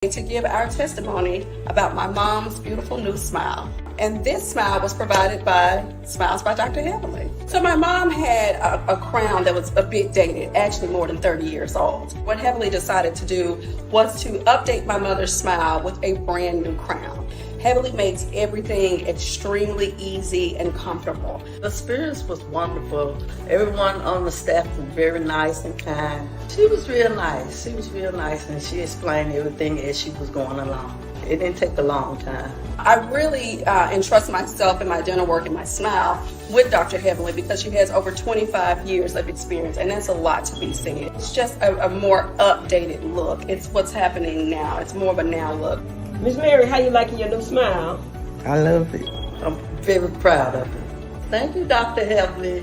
to give our testimony about my mom's beautiful new smile. And this smile was provided by Smiles by Dr. Heavenly. So my mom had a crown that was a bit dated, actually more than 30 years old. What Heavenly decided to do was to update my mother's smile with a brand new crown. Heavenly makes everything extremely easy and comfortable. The experience was wonderful. Everyone on the staff was very nice and kind. She was real nice. And she explained everything as she was going along. It didn't take a long time. I really entrust myself and my dental work and my smile with Dr. Heavenly because she has over 25 years of experience, and that's a lot to be said. It's just a more updated look. It's what's happening now. It's more of a now look. Miss Mary, how you liking your new smile? I love it. I'm very proud of it. Thank you, Dr. Heavenly.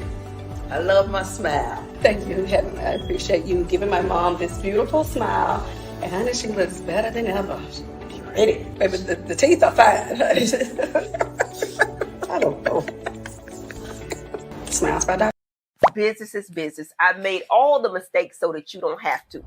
I love my smile. Thank you, Heavenly. I appreciate you giving my mom this beautiful smile, and honey, she looks better than ever. She's pretty. Baby, the teeth are fine. I don't know. Smiles by Dr. Business is business. I made all the mistakes so that you don't have to.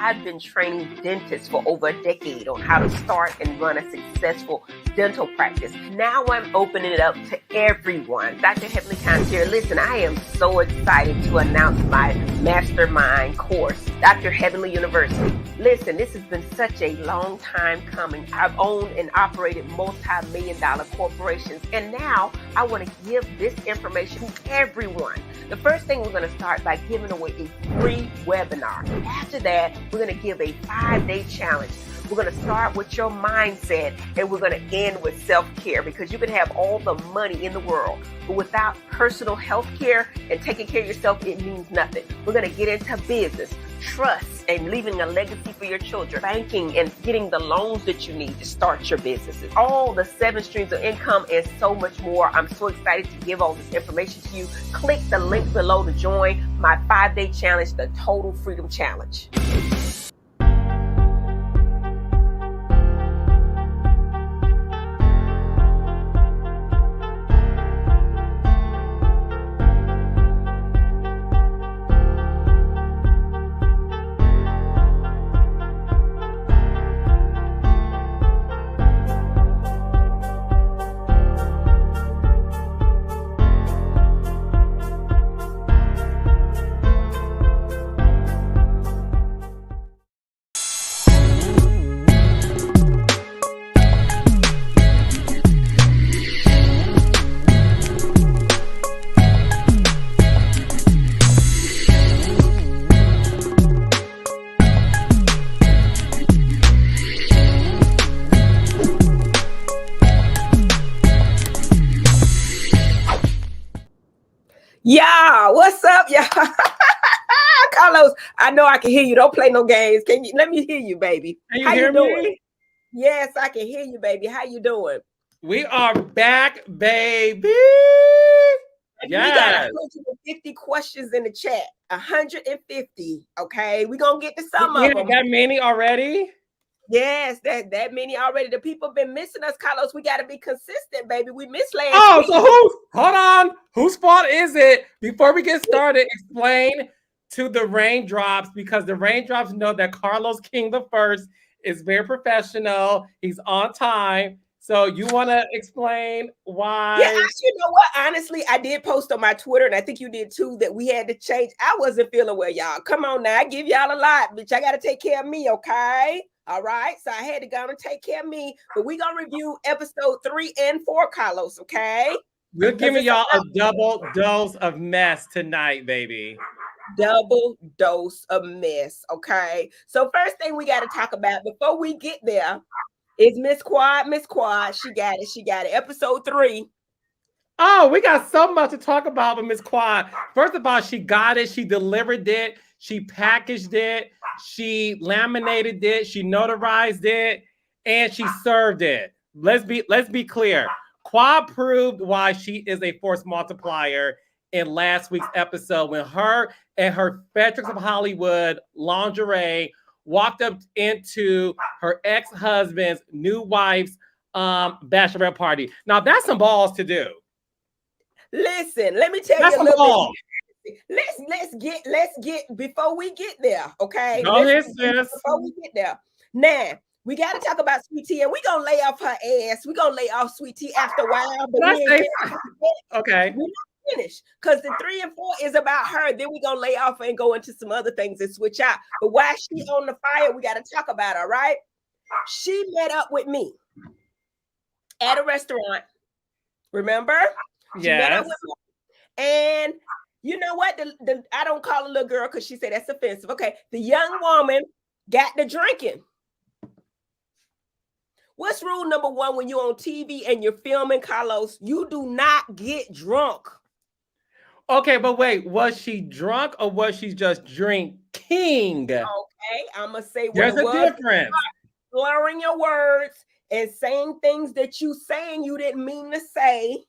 I've been training dentists for over a decade on how to start and run a successful dental practice. Now I'm opening it up to everyone. Dr. Heavenly Concierge, listen, I am so excited to announce my Mastermind course, Dr. Heavenly University. Listen, this has been such a long time coming. I've owned and operated multi-million-dollar corporations, and now I want to give this information to everyone. The first thing we're going to start by giving away a free webinar. After that, we're going to give a 5-day challenge. We're going to start with your mindset, and we're going to end with self-care, because you can have all the money in the world, but without personal health care and taking care of yourself, it means nothing. We're going to get into business, trust, and leaving a legacy for your children, banking, and getting the loans that you need to start your businesses, all the 7 streams of income, and so much more. I'm so excited to give all this information to you. Click the link below to join my 5-day challenge, the Total Freedom Challenge. Yeah, what's up, y'all? Carlos, I know I can hear you. Don't play no games. Can you? Let me hear you, baby. Can you How hear you doing? me? Yes, I can hear you, baby. How you doing? We are back, baby. We got 150 questions in the chat. 150. Okay, we're gonna get to some of them. That many already? Yes, that many already. The people been missing us, Carlos. We got to be consistent, baby. We missed last week. So hold on. Whose fault is it? Before we get started, explain to the raindrops, because the raindrops know that Carlos King the First is very professional. He's on time. So you want to explain why? Yeah, you know what? Honestly, I did post on my Twitter, and I think you did too, that we had to change. I wasn't feeling well, y'all. Come on now. I give y'all a lot, bitch. I got to take care of me, okay? All right, so I had to go and take care of me, but we're going to review episode 3 and 4, Carlos, okay? We're giving y'all a double dose of mess tonight, baby. Double dose of mess, okay? So first thing we got to talk about before we get there is Miss Quad. Miss Quad, she got it. Episode 3. Oh, we got so much to talk about with Miss Quad. First of all, she got it. She delivered it. She packaged it. She laminated it. She notarized it, and she served it. Let's be clear. Quad proved why she is a force multiplier in last week's episode when her and her Fedricks of Hollywood lingerie walked up into her ex-husband's new wife's bachelorette party. Now that's some balls to do. Listen, let me tell That's you a little bit. let's get before we get there, okay? Go ahead, sis. Before we get there. Now, we got to talk about Sweet Tea, and we're gonna lay off her ass. We're gonna lay off Sweet Tea after a while, but Can I we ain't say finished. okay. We're not finished because the 3 and 4 is about her. Then we're gonna lay off and go into some other things and switch out. But while she on the fire, we got to talk about her, right? She met up with me at a restaurant. Remember? She met up Yes. with me. And you know what? I don't call her little girl because she said that's offensive. Okay. The young woman got the drinking. What's rule number 1 when you're on TV and you're filming, Carlos? You do not get drunk. Okay, but wait, was she drunk or was she just drinking? Okay, I'm gonna say what There's it a was. difference. Slurring your words and saying things that you saying you didn't mean to say.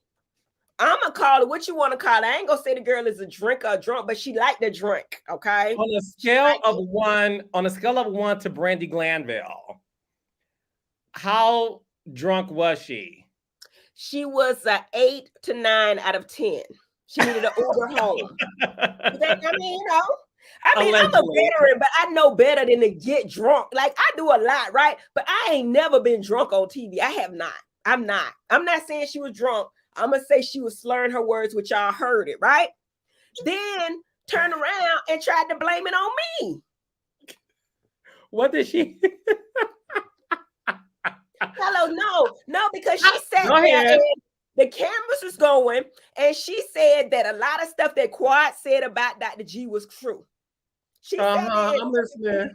I'm gonna call it what you want to call it. I ain't gonna say the girl is a drinker or drunk, but she liked to drink. Okay. On a scale of 1 to Brandy Glanville, how drunk was she? She was an 8 to 9 out of 10. She needed an Uber home. I mean, I'm a veteran, but I know better than to get drunk. Like I do a lot, right? But I ain't never been drunk on TV. I have not. I'm not saying she was drunk. I'm gonna say she was slurring her words, which y'all heard it, right? Then turned around and tried to blame it on me. What did she? Hello, no, because she sat there and the cameras was going, and she said that a lot of stuff that Quad said about Dr. G was true. She said I'm listening.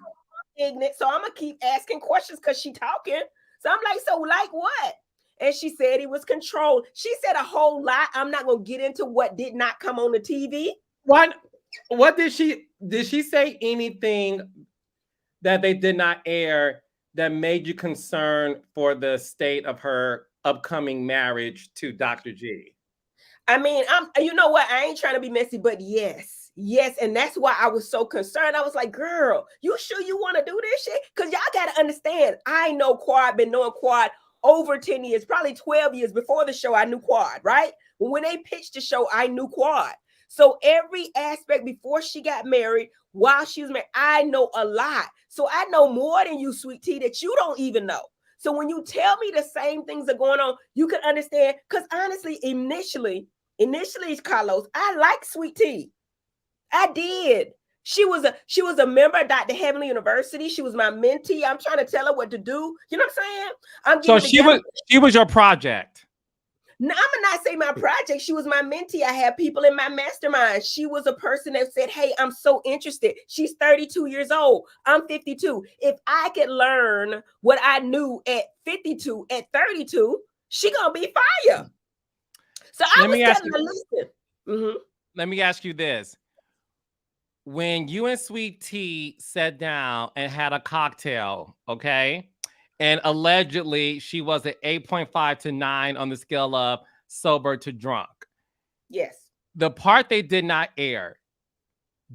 Ignorant, so I'm gonna keep asking questions because she talking. So I'm like, so like what? And she said he was controlled. She said a whole lot. I'm not gonna get into what did not come on the TV. What did she say anything that they did not air that made you concerned for the state of her upcoming marriage to Dr. G? I mean, you know what? I ain't trying to be messy, but yes. And that's why I was so concerned. I was like, girl, you sure you want to do this shit? Because y'all got to understand, I know Quad, been knowing Quad over 10 years, probably 12 years before the show. I knew Quad, right? When they pitched the show, I knew Quad. So every aspect before she got married, while she was married, I know a lot. So I know more than you, Sweet Tea, that you don't even know. So when you tell me the same things are going on, you can understand. Because honestly, initially, Carlos, I like Sweet Tea. I did. She was a member of Dr. Heavenly University. She was my mentee. I'm trying to tell her what to do. You know what I'm saying? So she was your project. No, I'm not say my project. She was my mentee. I had people in my mastermind. She was a person that said, hey, I'm so interested. She's 32 years old. I'm 52. If I could learn what I knew at 52, at 32, she gonna be fire. So I was telling her, listen. Mm-hmm. Let me ask you this. When you and Sweet Tea sat down and had a cocktail, okay? And allegedly she was at 8.5 to 9 on the scale of sober to drunk. Yes. The part they did not air,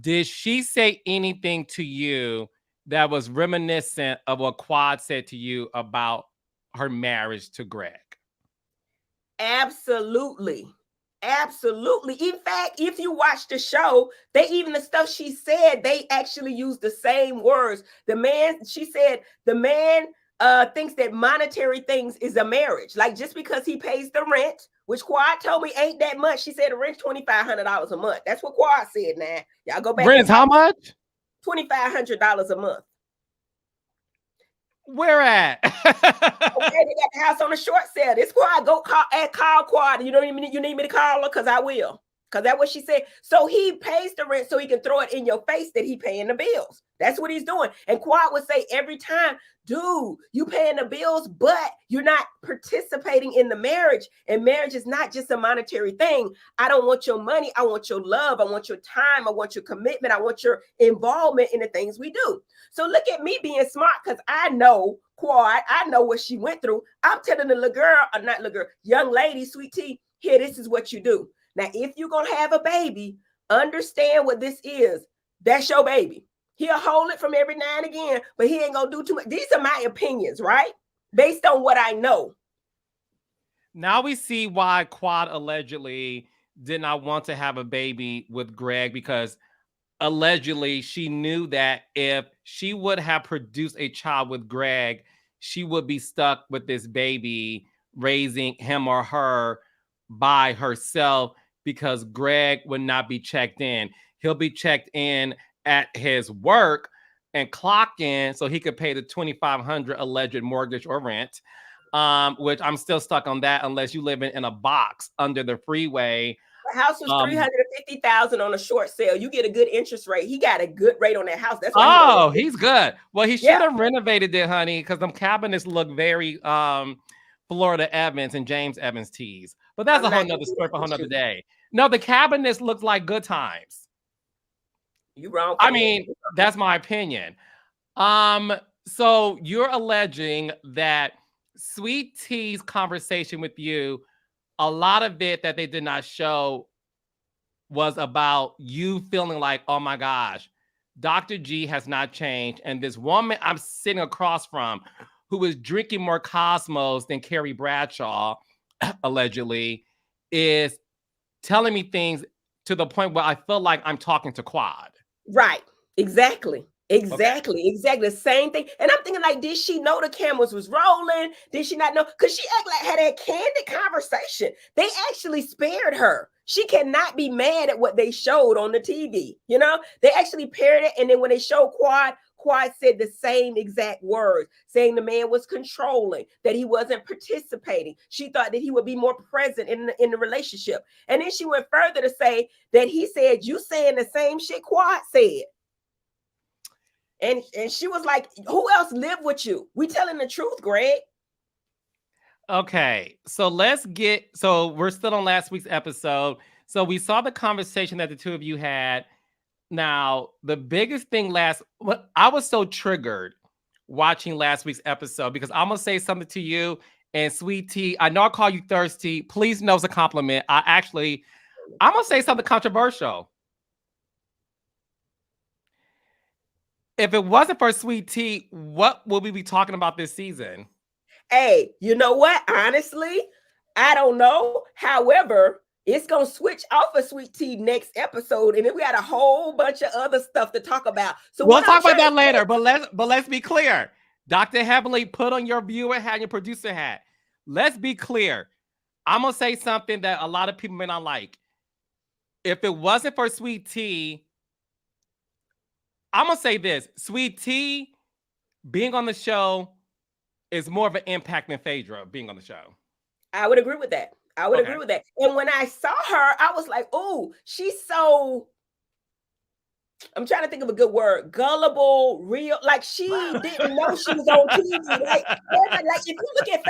did she say anything to you that was reminiscent of what Quad said to you about her marriage to Greg? Absolutely. In fact, if you watch the show, the stuff she said, they actually used the same words. She said the man thinks that monetary things is a marriage. Like just because he pays the rent, which Quad told me ain't that much. She said the rent's $2,500 a month. That's what Quad said. Now y'all go back. Rent's how much? $2,500 a month. Where at? Okay, they got the house on a short sale. This Quad, go call Quad. You need me to call her? Because I will. Because that's what she said. So he pays the rent so he can throw it in your face that he paying the bills. That's what he's doing. And Quad would say every time, dude, you paying the bills, but you're not participating in the marriage. And marriage is not just a monetary thing. I don't want your money. I want your love. I want your time. I want your commitment. I want your involvement in the things we do. So look at me being smart because I know Quad. I know what she went through. I'm telling the little girl, or not little girl, young lady, Sweet Tea, here, this is what you do. Now, if you're going to have a baby, understand what this is. That's your baby. He'll hold it from every now and again, but he ain't going to do too much. These are my opinions, right? Based on what I know. Now we see why Quad allegedly did not want to have a baby with Greg because allegedly she knew that if she would have produced a child with Greg, she would be stuck with this baby, raising him or her by herself because Greg would not be checked in. He'll be checked in at his work and clock in so he could pay the $2,500 alleged mortgage or rent, which I'm still stuck on that unless you live in a box under the freeway. The house was $350,000 on a short sale. You get a good interest rate. He got a good rate on that house. That's why he's good. Well, he should have renovated it, honey, because them cabinets look very Florida Evans and James Evans tees. But that's a whole nother story for a whole nother day. No, the cabinets look like good times. You wrong. I mean, that's my opinion. So you're alleging that Sweet T's conversation with you, a lot of it that they did not show was about you feeling like, oh my gosh, Dr. G has not changed. And this woman I'm sitting across from who is drinking more Cosmos than Carrie Bradshaw, allegedly, is telling me things to the point where I feel like I'm talking to Quad. Right. Exactly. Exactly. The same thing. And I'm thinking, like, did she know the cameras was rolling? Did she not know? Because she act like had a candid conversation. They actually spared her. She cannot be mad at what they showed on the TV. You know, they actually paired it. And then when they showed Quad said the same exact words, saying the man was controlling, that he wasn't participating. She thought that he would be more present in the relationship. And then she went further to say that he said, you saying the same shit Quad said. And she was like, who else lived with you? We telling the truth, Greg. Okay, so we're still on last week's episode. So we saw the conversation that the two of you had. Now, the biggest thing I was so triggered watching last week's episode because I'm going to say something to you and Sweet Tea. I know I call you thirsty. Please know it's a compliment. I'm going to say something controversial. If it wasn't for Sweet Tea, what would we be talking about this season? Hey, you know what? Honestly, I don't know. However, it's going to switch off of Sweet Tea next episode. And then we got a whole bunch of other stuff to talk about. So we'll talk about that later. But let's be clear. Dr. Heavenly, put on your viewer hat and your producer hat. Let's be clear. I'm going to say something that a lot of people may not like. If it wasn't for Sweet Tea, I'm going to say this. Sweet Tea being on the show is more of an impact than Phaedra being on the show. I would agree with that. Agree with that. And when I saw her, I was like, oh, she's so, I'm trying to think of a good word, gullible, real. Like she didn't know she was on TV. Like if you look at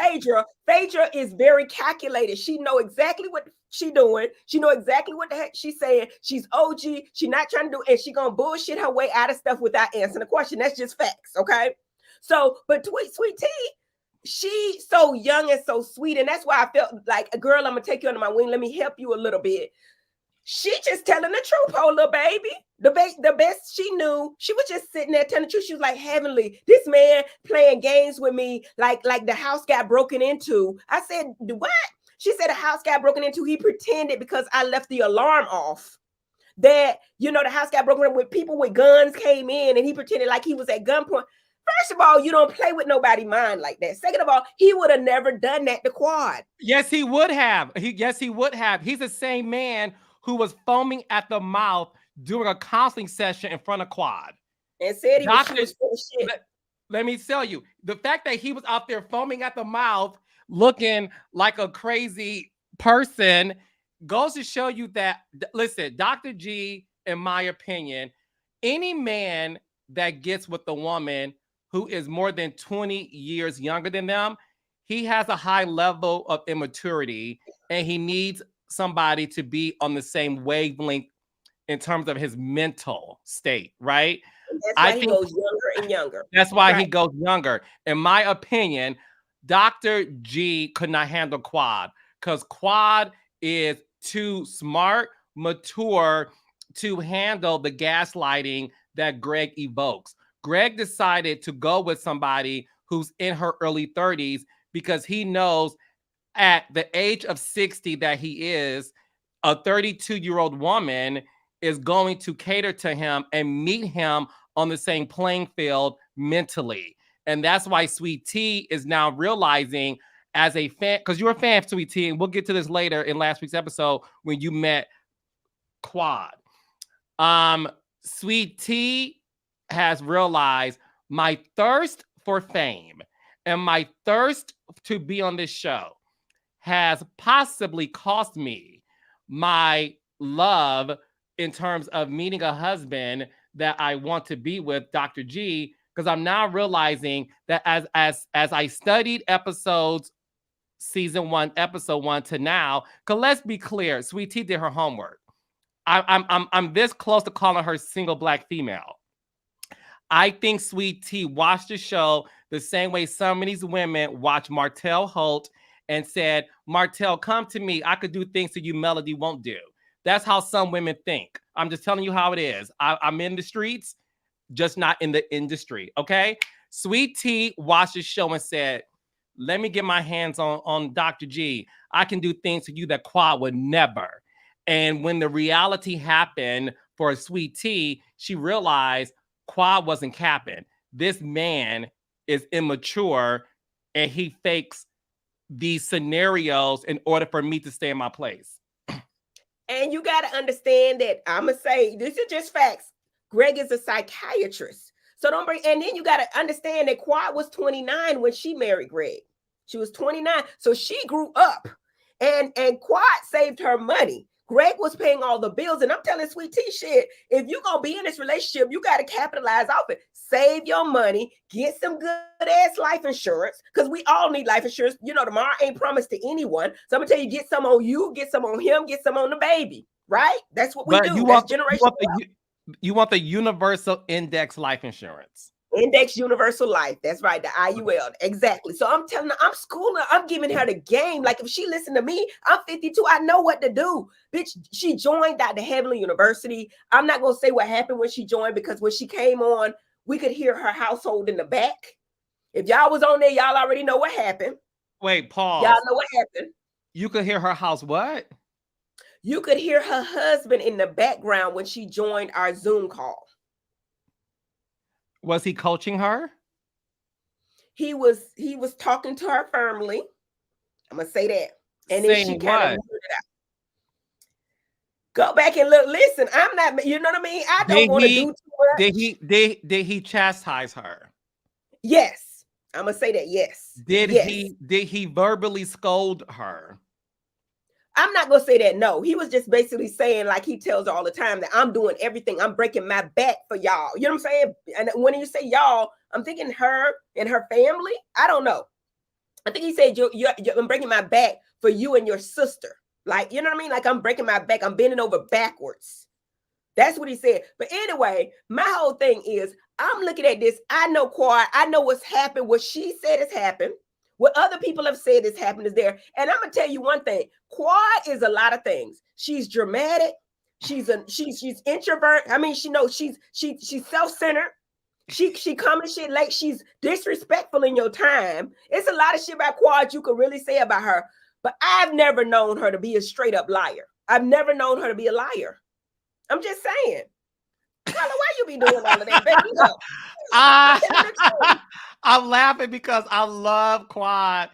Phaedra is very calculated. She know exactly what she doing. She know exactly what the heck she's saying. She's OG. She not trying to do, and she gonna bullshit her way out of stuff without answering the question. That's just facts, okay? So, but Sweet Tea, she's so young and so sweet, and that's why I felt like, girl, I'm gonna take you under my wing. Let me help you a little bit. She just telling the truth, oh little baby. The best she knew, she was just sitting there telling the truth. She was like, Heavenly, this man playing games with me, like the house got broken into. I said, what? She said the house got broken into. He pretended because I left the alarm off that, you know, the house got broken into with people with guns came in, and he pretended like he was at gunpoint. First of all, you don't play with nobody's mind like that. Second of all, he would have never done that to Quad. Yes, he would have. He would have. He's the same man who was foaming at the mouth during a counseling session in front of Quad. And said he was full of shit. Let me tell you, the fact that he was out there foaming at the mouth, looking like a crazy person, goes to show you that, listen, Dr. G, in my opinion, any man that gets with a woman who is more than 20 years younger than them, he has a high level of immaturity, and he needs somebody to be on the same wavelength in terms of his mental state, right? That's why he goes younger and younger. That's why he goes younger. In my opinion, Dr. G could not handle Quad because Quad is too smart, mature to handle the gaslighting that Greg evokes. Greg decided to go with somebody who's in her early 30s because he knows at the age of 60 that he is, a 32-year-old woman is going to cater to him and meet him on the same playing field mentally. And that's why Sweet Tea is now realizing as a fan, because you're a fan of Sweet Tea, and we'll get to this later in last week's episode when you met Quad. Sweet Tea has realized my thirst for fame and my thirst to be on this show has possibly cost me my love in terms of meeting a husband that I want to be with, Dr. G, because I'm now realizing that as I studied season 1, episode 1 to now, because let's be clear, Sweet Tea did her homework. I'm this close to calling her single Black female. I think Sweet Tea watched the show the same way some of these women watch Martell Holt and said, Martell, come to me. I could do things that you Melody won't do. That's how some women think. I'm just telling you how it is. I'm in the streets, just not in the industry, okay? Sweet Tea watched the show and said, let me get my hands on Dr. G. I can do things to you that Quad would never. And when the reality happened for Sweet Tea, she realized Quad wasn't capping. This man is immature and he fakes these scenarios in order for me to stay in my place. And you got to understand that I'm going to say, this is just facts. Greg is a psychiatrist. So don't bring, and then you got to understand that Quad was 29 when she married Greg. She was 29. So she grew up and Quad saved her money. Greg was paying all the bills. And I'm telling Sweet Tea, shit, if you're going to be in this relationship, you got to capitalize off it. Save your money. Get some good-ass life insurance, because we all need life insurance. You know, tomorrow ain't promised to anyone. So I'm going to tell you, get some on you, get some on him, get some on the baby, right? That's what we do. You want the universal index life insurance. Index universal life. That's right. The IUL. Exactly. So I'm telling her, I'm schooling her. I'm giving her the game. Like if she listened to me, I'm 52. I know what to do. Bitch, she joined Dr. Heavenly University. I'm not going to say what happened when she joined, because when she came on, we could hear her household in the back. If y'all was on there, y'all already know what happened. Wait, pause. Y'all know what happened. You could hear her house what? You could hear her husband in the background when she joined our Zoom call. Was he coaching her? He was talking to her firmly. I'm gonna say that. And saying then she what? kind of go back and look. Listen, I'm not, you know what I mean? I don't want to do too much. Did he chastise her? Yes. I'm gonna say that, yes. Did he verbally scold her? I'm not gonna say that, no. He was just basically saying, like he tells her all the time, that I'm doing everything. I'm breaking my back for y'all. You know what I'm saying? And when you say y'all, I'm thinking her and her family. I don't know. I think he said, I'm breaking my back for you and your sister. Like, you know what I mean? Like I'm breaking my back. I'm bending over backwards. That's what he said. But anyway, my whole thing is, I'm looking at this. I know Quad. I know what's happened. What she said has happened. What other people have said has happened is there. And I'm gonna tell you one thing. Quad is a lot of things. She's dramatic. She's introvert. I mean, she's self-centered. She coming shit late. She's disrespectful in your time. It's a lot of shit about Quad you could really say about her. But I've never known her to be a straight up liar. I've never known her to be a liar. I'm just saying. Carla, why you be doing all of that? Baby, I'm laughing because I love Quad.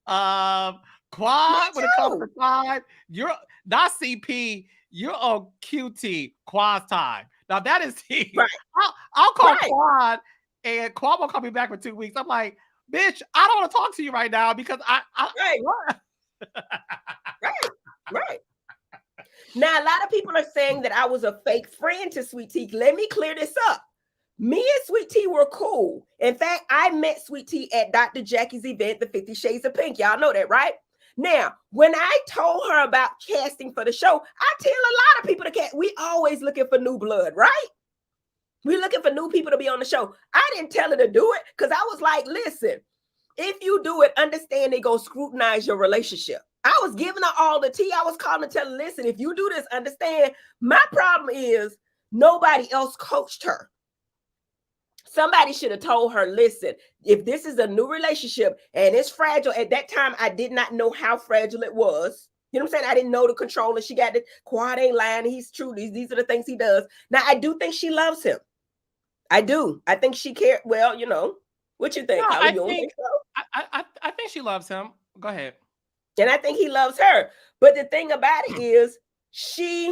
Quad, when it comes to Quad, you're not CP, you're on QT, Quad's time. Now that is T. Right. I'll call Quad, and Quad won't call me back for 2 weeks. I'm like, bitch, I don't want to talk to you right now because Right. Now, a lot of people are saying that I was a fake friend to Sweet Tea. Let me clear this up. Me and Sweet Tea were cool. In fact, I met Sweet Tea at Dr. Jackie's event, the 50 Shades of Pink. Y'all know that, right? Now, when I told her about casting for the show, I tell a lot of people to cast. We always looking for new blood, right? We looking for new people to be on the show. I didn't tell her to do it because I was like, listen, if you do it, understand they're going to scrutinize your relationship. I was giving her all the tea. I was calling to tell her, listen, if you do this, understand. My problem is nobody else coached her. Somebody should have told her, listen, if this is a new relationship and it's fragile, at that time, I did not know how fragile it was. You know what I'm saying? I didn't know the controller. She got the Quad ain't lying. He's true. These are the things he does. Now, I do think she loves him. I do. I think she cared. Well, you know, what you think, No, Kyla? You don't think so? I think she loves him. Go ahead. And I think he loves her. But the thing about it is she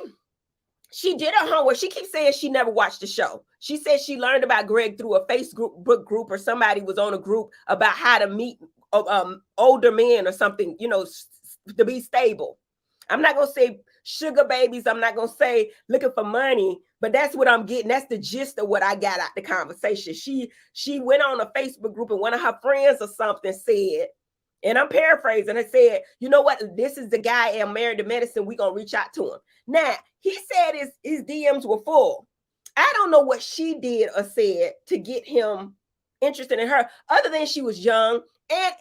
did her homework. She keeps saying she never watched the show. She said she learned about Greg through a Facebook group, or somebody was on a group about how to meet older men or something, you know, to be stable. I'm not going to say sugar babies. I'm not going to say looking for money, but that's what I'm getting. That's the gist of what I got out the conversation. She went on a Facebook group and one of her friends or something said, and I'm paraphrasing, it said, you know what? This is the guy I'm married to medicine. We're going to reach out to him. Now, he said his DMs were full. I don't know what she did or said to get him interested in her, other than she was young. And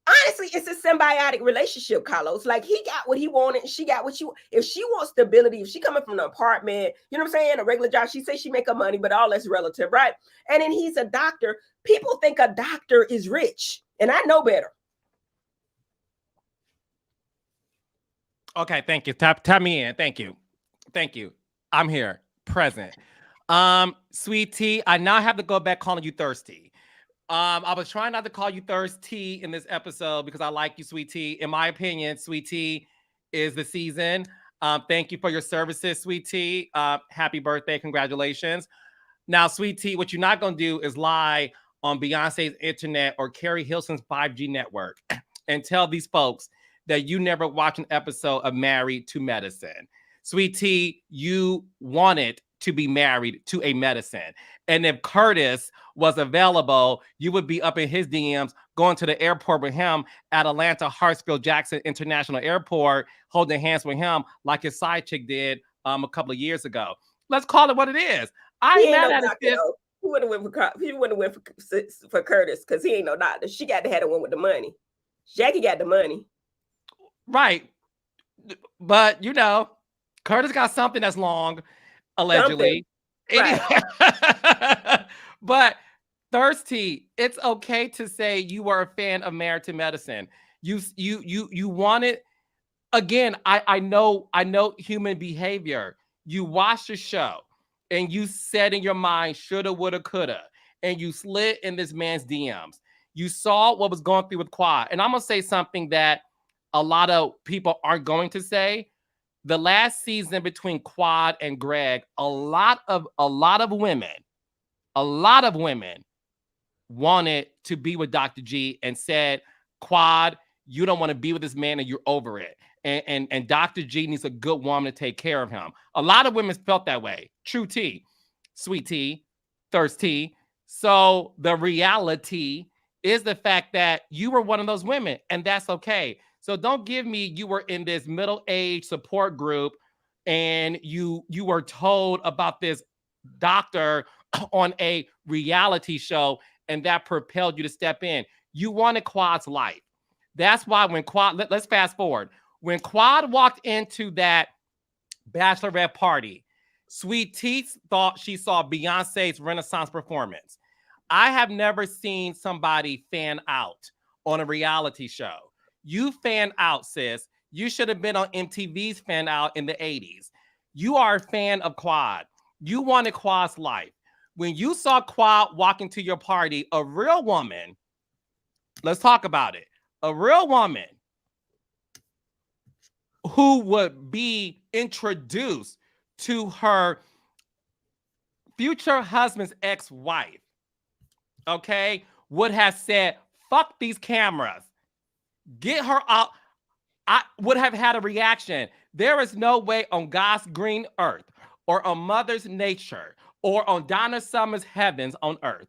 honestly, it's a symbiotic relationship, Carlos. Like, he got what he wanted, she got what she wanted. If she wants stability, if she coming from an apartment, you know what I'm saying, a regular job, she says she make her money, but all that's relative, right? And then he's a doctor. People think a doctor is rich, and I know better. Okay, thank you. Tap me in. Thank you. I'm here, present. Sweet Tea, I now have to go back calling you thirsty. I was trying not to call you thirsty in this episode because I like you, Sweet Tea. In my opinion, Sweet Tea is the season. Thank you for your services, Sweet Tea. Happy birthday, congratulations. Now, Sweet Tea, what you're not gonna do is lie on Beyonce's internet or Carrie Hilson's 5G network and tell these folks that you never watched an episode of Married to Medicine. Sweet Tea, you wanted to be married to a medicine. And if Curtis was available, you would be up in his DMs, going to the airport with him at Atlanta Hartsfield Jackson International Airport, holding hands with him like his side chick did a couple of years ago. Let's call it what it is. I ain't mad at it. He wouldn't have went for Curtis because he ain't no doctor. She got to have the one with the money. Jackie got the money. Right. But, you know, Curtis got something that's long, allegedly. Right. But Thirsty, it's okay to say you were a fan of Married to Medicine. You wanted, again, I know human behavior. You watched the show and you said in your mind, shoulda, woulda, coulda, and you slid in this man's DMs. You saw what was going through with Quad. And I'm gonna say something that a lot of people aren't going to say. The last season between Quad and Greg, a lot of women wanted to be with Dr. G and said, Quad, you don't want to be with this man and you're over it. And Dr. G needs a good woman to take care of him. A lot of women felt that way. True tea, sweet tea, thirsty. So the reality is the fact that you were one of those women, and that's okay. So don't give me you were in this middle-aged support group and you were told about this doctor on a reality show and that propelled you to step in. You wanted Quad's life. That's why when Quad, let's fast forward. When Quad walked into that bachelorette party, Sweet Tea thought she saw Beyonce's Renaissance performance. I have never seen somebody fan out on a reality show. You fan out, sis. You should have been on MTV's fan out in the 80s. You are a fan of Quad. You wanted Quad's life. When you saw Quad walk into your party, a real woman, let's talk about it. A real woman who would be introduced to her future husband's ex-wife, okay, would have said, fuck these cameras. Get her out. I would have had a reaction. There is no way on God's green earth or on Mother's nature or on Donna Summer's heavens on earth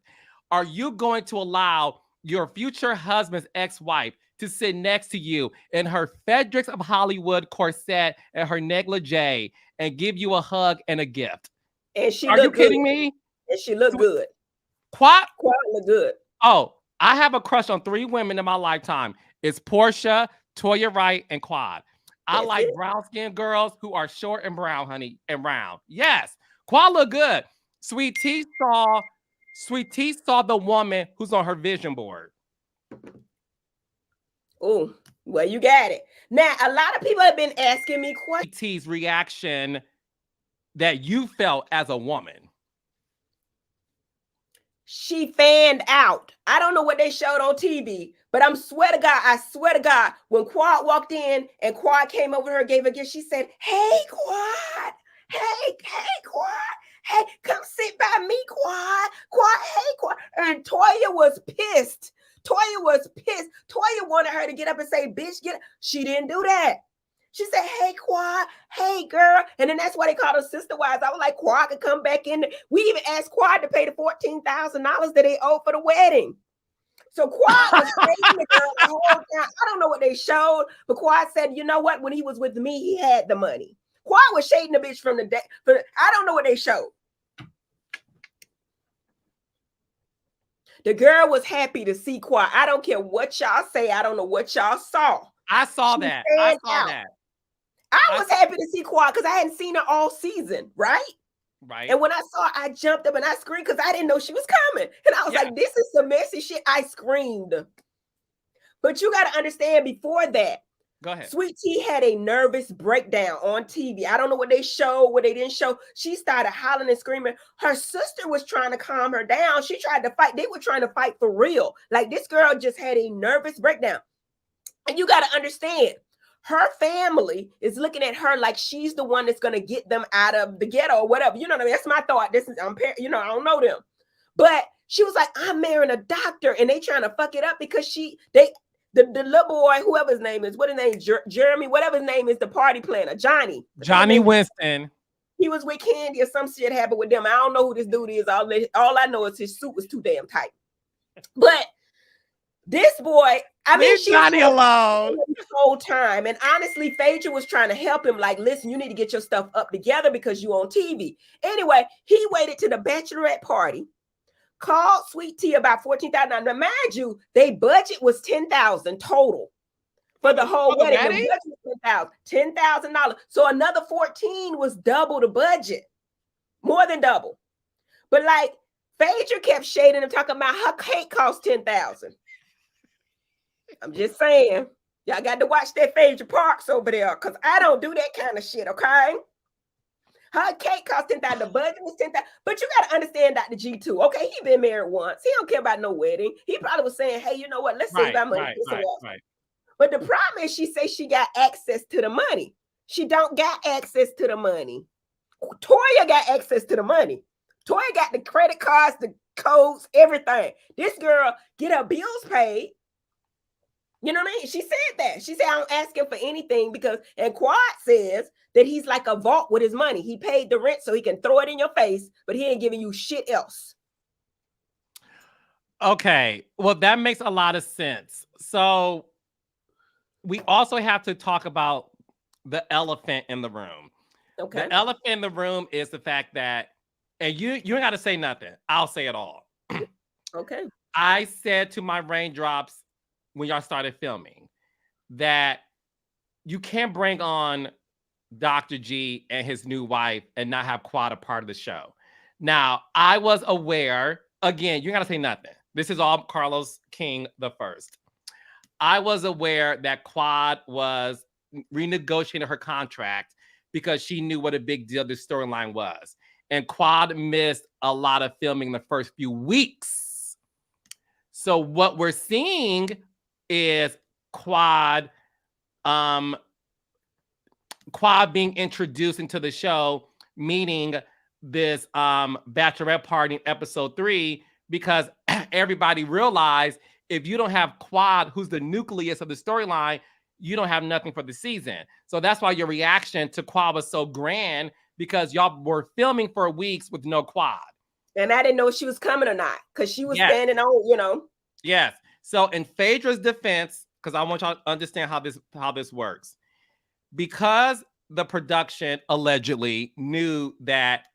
are you going to allow your future husband's ex-wife to sit next to you in her Fredericks of Hollywood corset and her negligee and give you a hug and a gift? And she are you kidding me? And she looked good. Quad looked good. Oh, I have a crush on 3 women in my lifetime. It's Portia, Toya Wright, and Quad. I like brown-skinned girls who are short and brown, honey, and round. Yes, Quad look good. Sweet Tea saw the woman who's on her vision board. Oh, Well, you got it. Now, a lot of people have been asking me questions. T's reaction that you felt as a woman. She fanned out. I don't know what they showed on TV, but I swear to God, when Quad walked in and Quad came over to her, gave her a gift, she said, "Hey, Quad. Hey, Quad. Hey, come sit by me, Quad. Quad, hey, Quad." And Toya was pissed. Toya wanted her to get up and say, "Bitch, get up." She didn't do that. She said, "Hey, Quad. Hey, girl." And then that's why they called her sister wives. I was like, Quad could come back in. We even asked Quad to pay the $14,000 that they owed for the wedding. So Quad was dating the girl the whole time. I don't know what they showed, but Quad said, "You know what? When he was with me, he had the money." Quad was shading the bitch from the day. I don't know what they showed. The girl was happy to see Quad. I don't care what y'all say. I don't know what y'all saw. I saw that. I was happy to see Quad because I hadn't seen her all season, right? Right. And when I saw her, I jumped up and I screamed because I didn't know she was coming. And I was like, this is some messy shit. I screamed. But you got to understand, before that, go ahead. Sweet Tea had a nervous breakdown on TV. I don't know what they showed, what they didn't show. She started hollering and screaming. Her sister was trying to calm her down. She tried to fight. They were trying to fight for real. Like, this girl just had a nervous breakdown. And you got to understand, her family is looking at her like she's the one that's going to get them out of the ghetto or whatever. You know what I mean? That's my thought. I don't know them. But she was like, "I'm marrying a doctor," and they trying to fuck it up because the little boy, whoever his name is, what his name, Jeremy, whatever his name is, the party planner, Johnny Winston. He was with Candy or some shit happened with them. I don't know who this dude is. All I know is his suit was too damn tight. But this boy, I mean, leave Johnny alone the whole time. And honestly, Phaedra was trying to help him. Like, listen, you need to get your stuff up together because you on TV. Anyway, he waited to the bachelorette party, called Sweet Tea about $14,000. Now, mind you, their budget was $10,000 total for the whole wedding. The budget was $10,000. So another 14 was double the budget, more than double. But like, Phaedra kept shading and talking about her cake cost $10,000. I'm just saying, y'all got to watch that Phaedra Parks over there, because I don't do that kind of shit, okay? Her cake cost $10,000. The budget was $10,000. But you got to understand Dr. G too. Okay, he been married once. He don't care about no wedding. He probably was saying, "Hey, you know what? Let's save our money." Right. But the problem is, she says she got access to the money. She don't got access to the money. Toya got access to the money. Toya got the credit cards, the codes, everything. This girl get her bills paid. You know what I mean? She said that. She said, "I don't ask him for anything because," and Quad says that he's like a vault with his money. He paid the rent so he can throw it in your face, but he ain't giving you shit else. Okay. Well, that makes a lot of sense. So we also have to talk about the elephant in the room. Okay. The elephant in the room is the fact that, and you ain't got to say nothing. I'll say it all. Okay. I said to my raindrops when y'all started filming that you can't bring on Dr. G and his new wife and not have Quad a part of the show. Now, I was aware, again, you got to say nothing. This is all Carlos King the first. I was aware that Quad was renegotiating her contract because she knew what a big deal this storyline was. And Quad missed a lot of filming the first few weeks. So what we're seeing is Quad being introduced into the show, meaning this bachelorette party in episode 3, because everybody realized if you don't have Quad, who's the nucleus of the storyline, you don't have nothing for the season. So that's why your reaction to Quad was so grand, because y'all were filming for weeks with no Quad. And I didn't know if she was coming or not, because she was standing on, you know. Yes. So in Phaedra's defense, because I want y'all to understand how this works, because the production allegedly knew that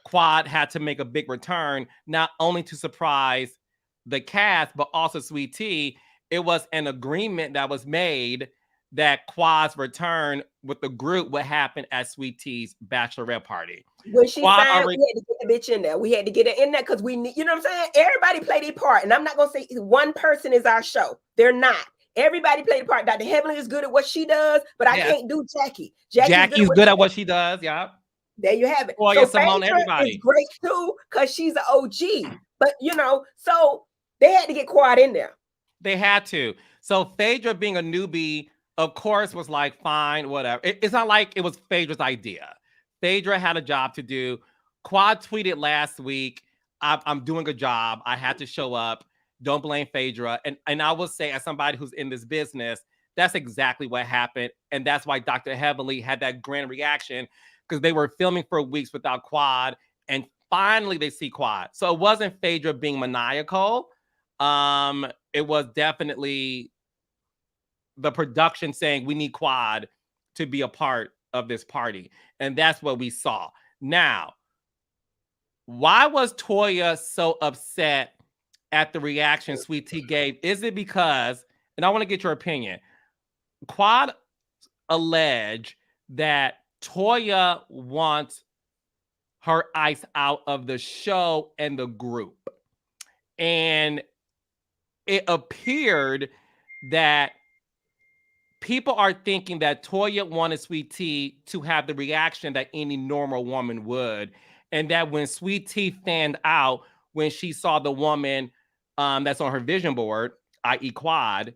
Quad had to make a big return, not only to surprise the cast, but also Sweet Tea, it was an agreement that was made that Quad's return with the group would happen at Sweet Tea's bachelorette party. When she signed, we had to get the bitch in there. We had to get her in there because we need, you know what I'm saying? Everybody played their part. And I'm not going to say one person is our show. They're not. Everybody played a part. Dr. Heavenly is good at what she does, but I can't do Jackie. Jackie's good at what she does. Yeah. There you have it. So Simone, everybody is great too because she's an OG. But so they had to get Quad in there. They had to. So Phaedra, being a newbie, of course, was like, fine, whatever. It's not like it was Phaedra's idea. Phaedra had a job to do. Quad tweeted last week, I'm doing a job. I had to show up. Don't blame Phaedra. And I will say, as somebody who's in this business, that's exactly what happened. And that's why Dr. Heavenly had that grand reaction, because they were filming for weeks without Quad. And finally, they see Quad. So it wasn't Phaedra being maniacal. It was definitely the production saying, we need Quad to be a part of this party. And that's what we saw. Now, why was Toya so upset at the reaction Sweet Tea gave? Is it because, and I want to get your opinion, Quad alleged that Toya wants her ice out of the show and the group. And it appeared that people are thinking that Toya wanted Sweet Tea to have the reaction that any normal woman would. And that when Sweet Tea fanned out, when she saw the woman that's on her vision board, i.e. Quad,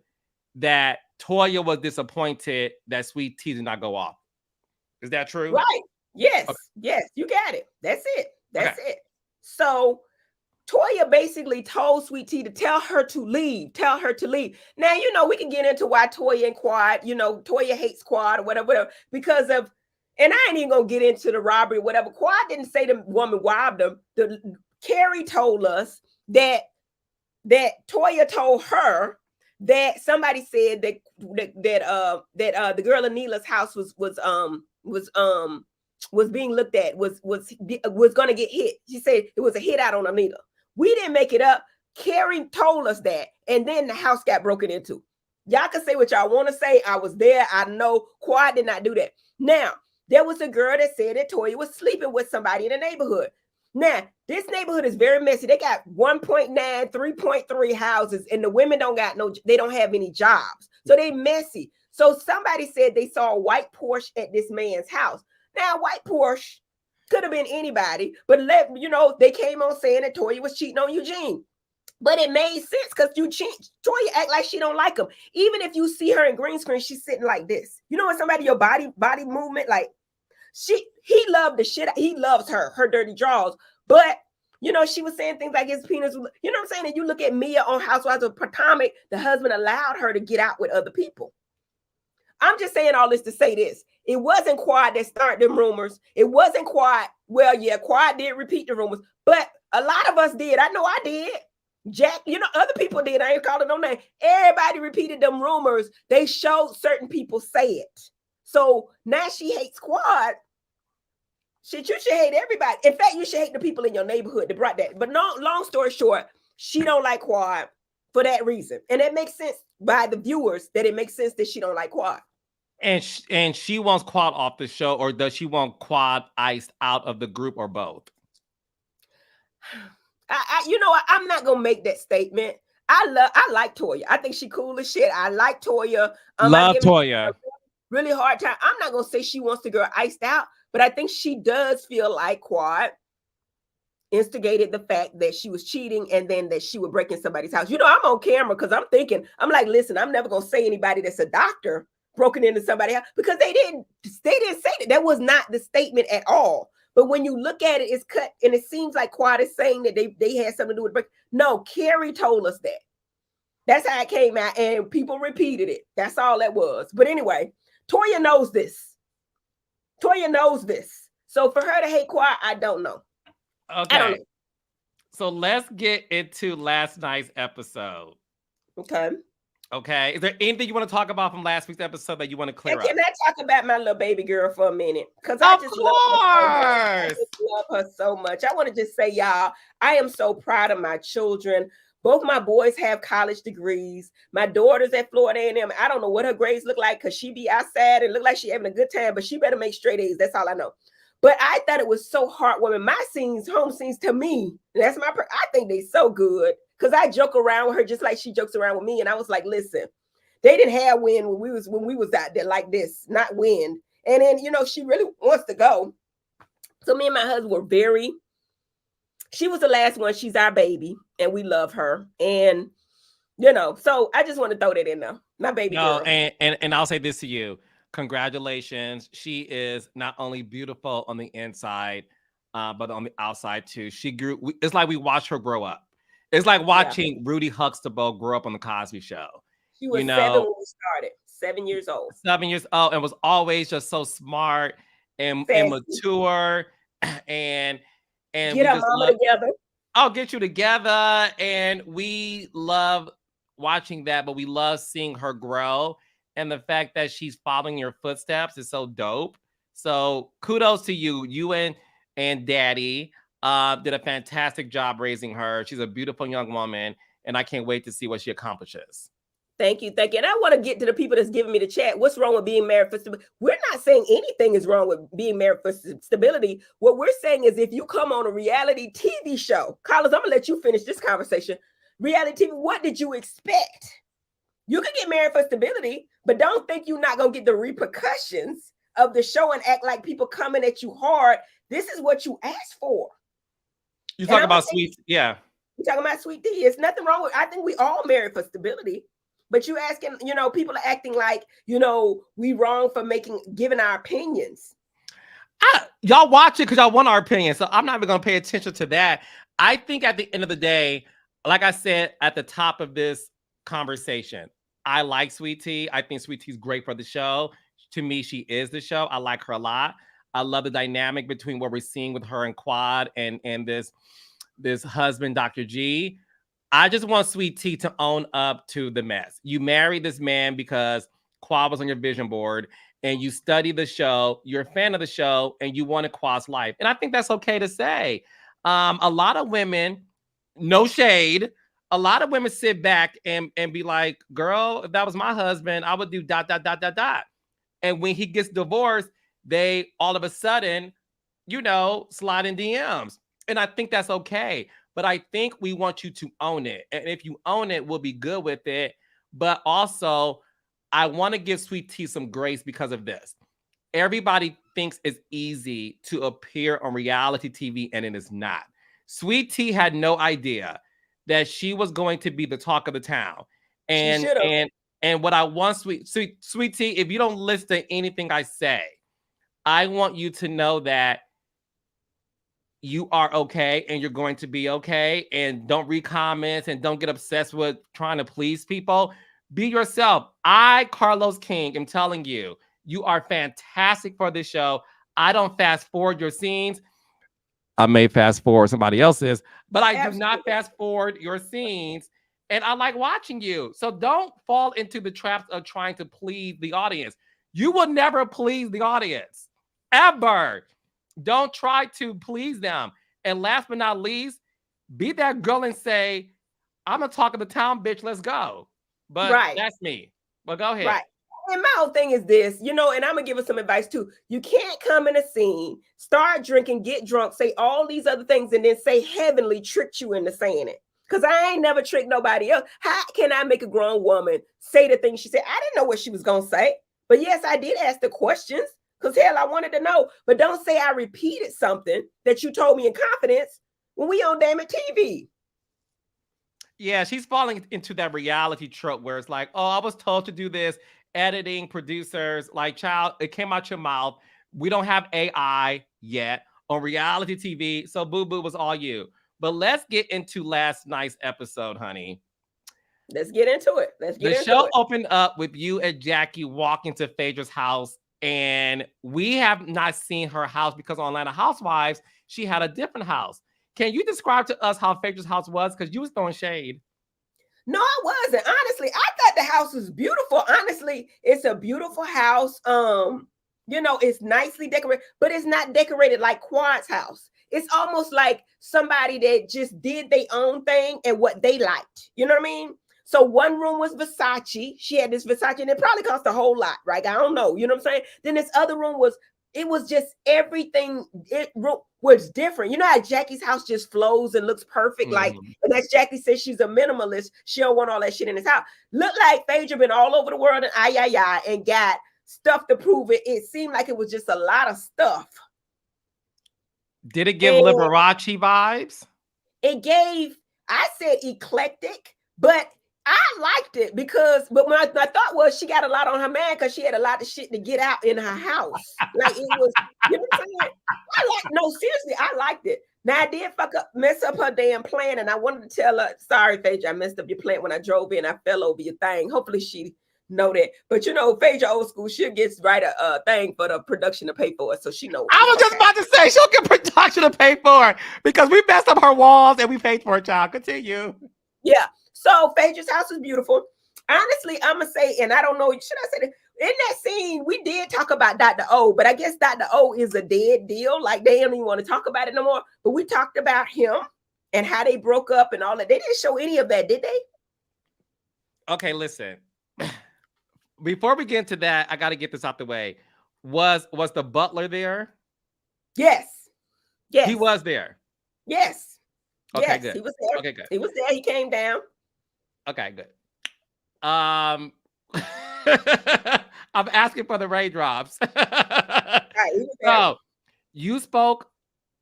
that Toya was disappointed that Sweet Tea did not go off. Is that true? Right. Yes. Okay. Yes, you got it. That's it. That's it. So Toya basically told Sweet Tea to tell her to leave. Tell her to leave. Now, we can get into why Toya and Quad, Toya hates Quad or whatever, because of, and I ain't even gonna get into the robbery or whatever. Quad didn't say the woman robbed him. Carrie told us that Toya told her that somebody said that the girl in Neela's house was being looked at, was gonna get hit. She said it was a hit out on Anita. We didn't make it up. Carrie told us that, and then the house got broken into. Y'all can say what y'all want to say. I was there. I know Quad did not do that. Now, there was a girl that said that Toya was sleeping with somebody in the neighborhood. Now, this neighborhood is very messy. They got 1.9, 3.3 houses, and the women they don't have any jobs. So they messy. So somebody said they saw a white Porsche at this man's house. Now, white Porsche could have been anybody, but they came on saying that Toya was cheating on Eugene. But it made sense because Toya act like she don't like him. Even if you see her in green screen, she's sitting like this. When somebody, your body movement, like he loved the shit. He loves her dirty draws. But, she was saying things like his penis, what I'm saying? And you look at Mia on Housewives of Potomac, the husband allowed her to get out with other people. I'm just saying all this to say this. It wasn't Quad that started them rumors. It wasn't Quad. Well, yeah, Quad did repeat the rumors, but a lot of us did. I know I did. Jack, other people did. I ain't calling no name. Everybody repeated them rumors. They showed certain people say it. So now she hates Quad. Shit, you should hate everybody. In fact, you should hate the people in your neighborhood that brought that. But no, long story short, she don't like Quad for that reason. And it makes sense by the viewers that it makes sense that she don't like Quad. And she wants Quad off the show, or does she want Quad iced out of the group, or both? I'm not gonna make that statement. I like Toya. I think she cool as shit. I like Toya. Love Toya. Really hard time. I'm not gonna say she wants the girl iced out, but I think she does feel like Quad instigated the fact that she was cheating and then that she would break in somebody's house. I'm on camera because I'm like, listen, I'm never gonna say anybody that's a doctor broken into somebody's house, because they didn't say that. That was not the statement at all. But when you look at it, it's cut, and it seems like Quad is saying that they had something to do with break. No, Carrie told us that. That's how it came out, and people repeated it. That's all that was. But anyway, Toya knows this. Toya knows this. So for her to hate Quad, I don't know. Okay. I don't know. So let's get into last night's episode. Okay. Is there anything you want to talk about from last week's episode that you want to clear up? Can I talk about my little baby girl for a minute? Because I just love her so much. I want to just say, y'all, I am so proud of my children. Both my boys have college degrees. My daughter's at Florida A&M. I don't know what her grades look like because she be outside and look like she having a good time, but she better make straight A's. That's all I know. But I thought it was so heartwarming. My scenes, home scenes, to me, I think they so good. Because I joke around with her just like she jokes around with me. And I was like, listen, They didn't have wind when we was out there like this, not wind. And then, you know, she really wants to go. So me and my husband were she was the last one. She's our baby and we love her. And, you know, so I just want to throw that in there. My baby girl. And I'll say this to you. Congratulations. She is not only beautiful on the inside, but on the outside too. She grew. It's like we watched her grow up. It's like watching Rudy Huxtable grow up on the Cosby Show. She was 7 when we started. 7 years old. 7 years old, and was always just so smart and mature, and get our mama together. I'll get you together, and we love watching that, but we love seeing her grow, and the fact that she's following your footsteps is so dope. So kudos to you. You and Daddy did a fantastic job raising her. She's a beautiful young woman, and I can't wait to see what she accomplishes. Thank you. And I want to get to the people that's giving me the chat. What's wrong with being married for stability? We're not saying anything is wrong with being married for stability. What we're saying is if you come on a reality TV show, Carlos, I'm going to let you finish this conversation. Reality TV, what did you expect? You can get married for stability, but don't think you're not going to get the repercussions of the show and act like people coming at you hard. This is what you asked for. You talk about sweet, yeah. You're talking about sweet tea. It's nothing wrong with, I think we all married for stability. But you asking, you know, people are acting like, you know, we wrong for giving our opinions. Y'all watch it because y'all want our opinion. So I'm not even going to pay attention to that. I think at the end of the day, like I said at the top of this conversation, I like Sweet Tea. I think Sweet Tea is great for the show. To me, she is the show. I like her a lot. I love the dynamic between what we're seeing with her and Quad and this husband, Dr. G. I just want Sweet Tea to own up to the mess. You married this man because Quad was on your vision board, and you study the show. You're a fan of the show, and you wanted Quad's life. And I think that's okay to say. A lot of women, no shade, a lot of women sit back and be like, girl, if that was my husband, I would do ... And when he gets divorced, they all of a sudden, you know, slide in DMs. And I think that's okay. But I think we want you to own it. And if you own it, we'll be good with it. But also, I want to give Sweet Tea some grace because of this. Everybody thinks it's easy to appear on reality TV, and it is not. Sweet Tea had no idea that she was going to be the talk of the town. And what I want, Sweet Tea, if you don't listen to anything I say, I want you to know that you are okay and you're going to be okay. And don't read comments and don't get obsessed with trying to please people. Be yourself. Carlos King, am telling you, you are fantastic for this show. I don't fast forward your scenes. I may fast forward somebody else's, but I do not fast forward your scenes. And I like watching you. So don't fall into the traps of trying to please the audience. You will never please the audience, ever. Don't try to please them. And last but not least, be that girl and say, I'm going to talk of the town, bitch. Let's go. But that's me. But go ahead. Right. And my whole thing is this, you know, and I'm going to give us some advice too. You can't come in a scene, start drinking, get drunk, say all these other things, and then say Heavenly tricked you into saying it. Because I ain't never tricked nobody else. How can I make a grown woman say the things she said? I didn't know what she was going to say. But yes, I did ask the questions. Because hell, I wanted to know. But don't say I repeated something that you told me in confidence when we on damn it TV. Yeah, she's falling into that reality trope where it's like, oh, I was told to do this. Editing, producers, like, child, it came out your mouth. We don't have AI yet on reality TV. So boo-boo was all you. But let's get into last night's episode, honey. Let's get into it. The show opened up with you and Jackie walking to Phaedra's house. And we have not seen her house because on Atlanta Housewives, she had a different house. Can you describe to us how Phaedra's house was? Because you was throwing shade. No, I wasn't. Honestly, I thought the house was beautiful. Honestly, it's a beautiful house. You know, it's nicely decorated, but it's not decorated like Quad's house. It's almost like somebody that just did their own thing and what they liked. You know what I mean? So one room was Versace. She had this Versace, and it probably cost a whole lot, right? I don't know. You know what I'm saying? Then this other room was it was just everything. It was different. You know how Jackie's house just flows and looks perfect, like, and as Jackie says, she's a minimalist. She don't want all that shit in his house. Look like Phaedra been all over the world and and got stuff to prove it. It seemed like it was just a lot of stuff. Did it give Liberace vibes? It gave, I said eclectic, but I liked it because, but my thought was she got a lot on her man because she had a lot of shit to get out in her house. Like it was, you know what I'm saying? No, seriously, I liked it. Now I did mess up her damn plan, and I wanted to tell her, sorry, Phaedra, I messed up your plan when I drove in. I fell over your thing. Hopefully she know that. But you know, Phaedra old school, she'll get right a thing for the production to pay for it, so she knows. I was just about to say she'll get production to pay for it because we messed up her walls and we paid for it, child. Continue. Yeah. So Phaedra's house was beautiful. Honestly, I'm gonna say, and I don't know, should I say that? In that scene, we did talk about Dr. O, but I guess Dr. O is a dead deal. Like they don't even want to talk about it no more. But we talked about him and how they broke up and all that. They didn't show any of that, did they? Okay, listen. Before we get into that, I got to get this out the way. Was the butler there? Yes. Yes. He was there. Yes. Okay, yes, good. He was there. Okay, good. He was there. He came down. Okay, good. I'm asking for the raindrops. Right, so you spoke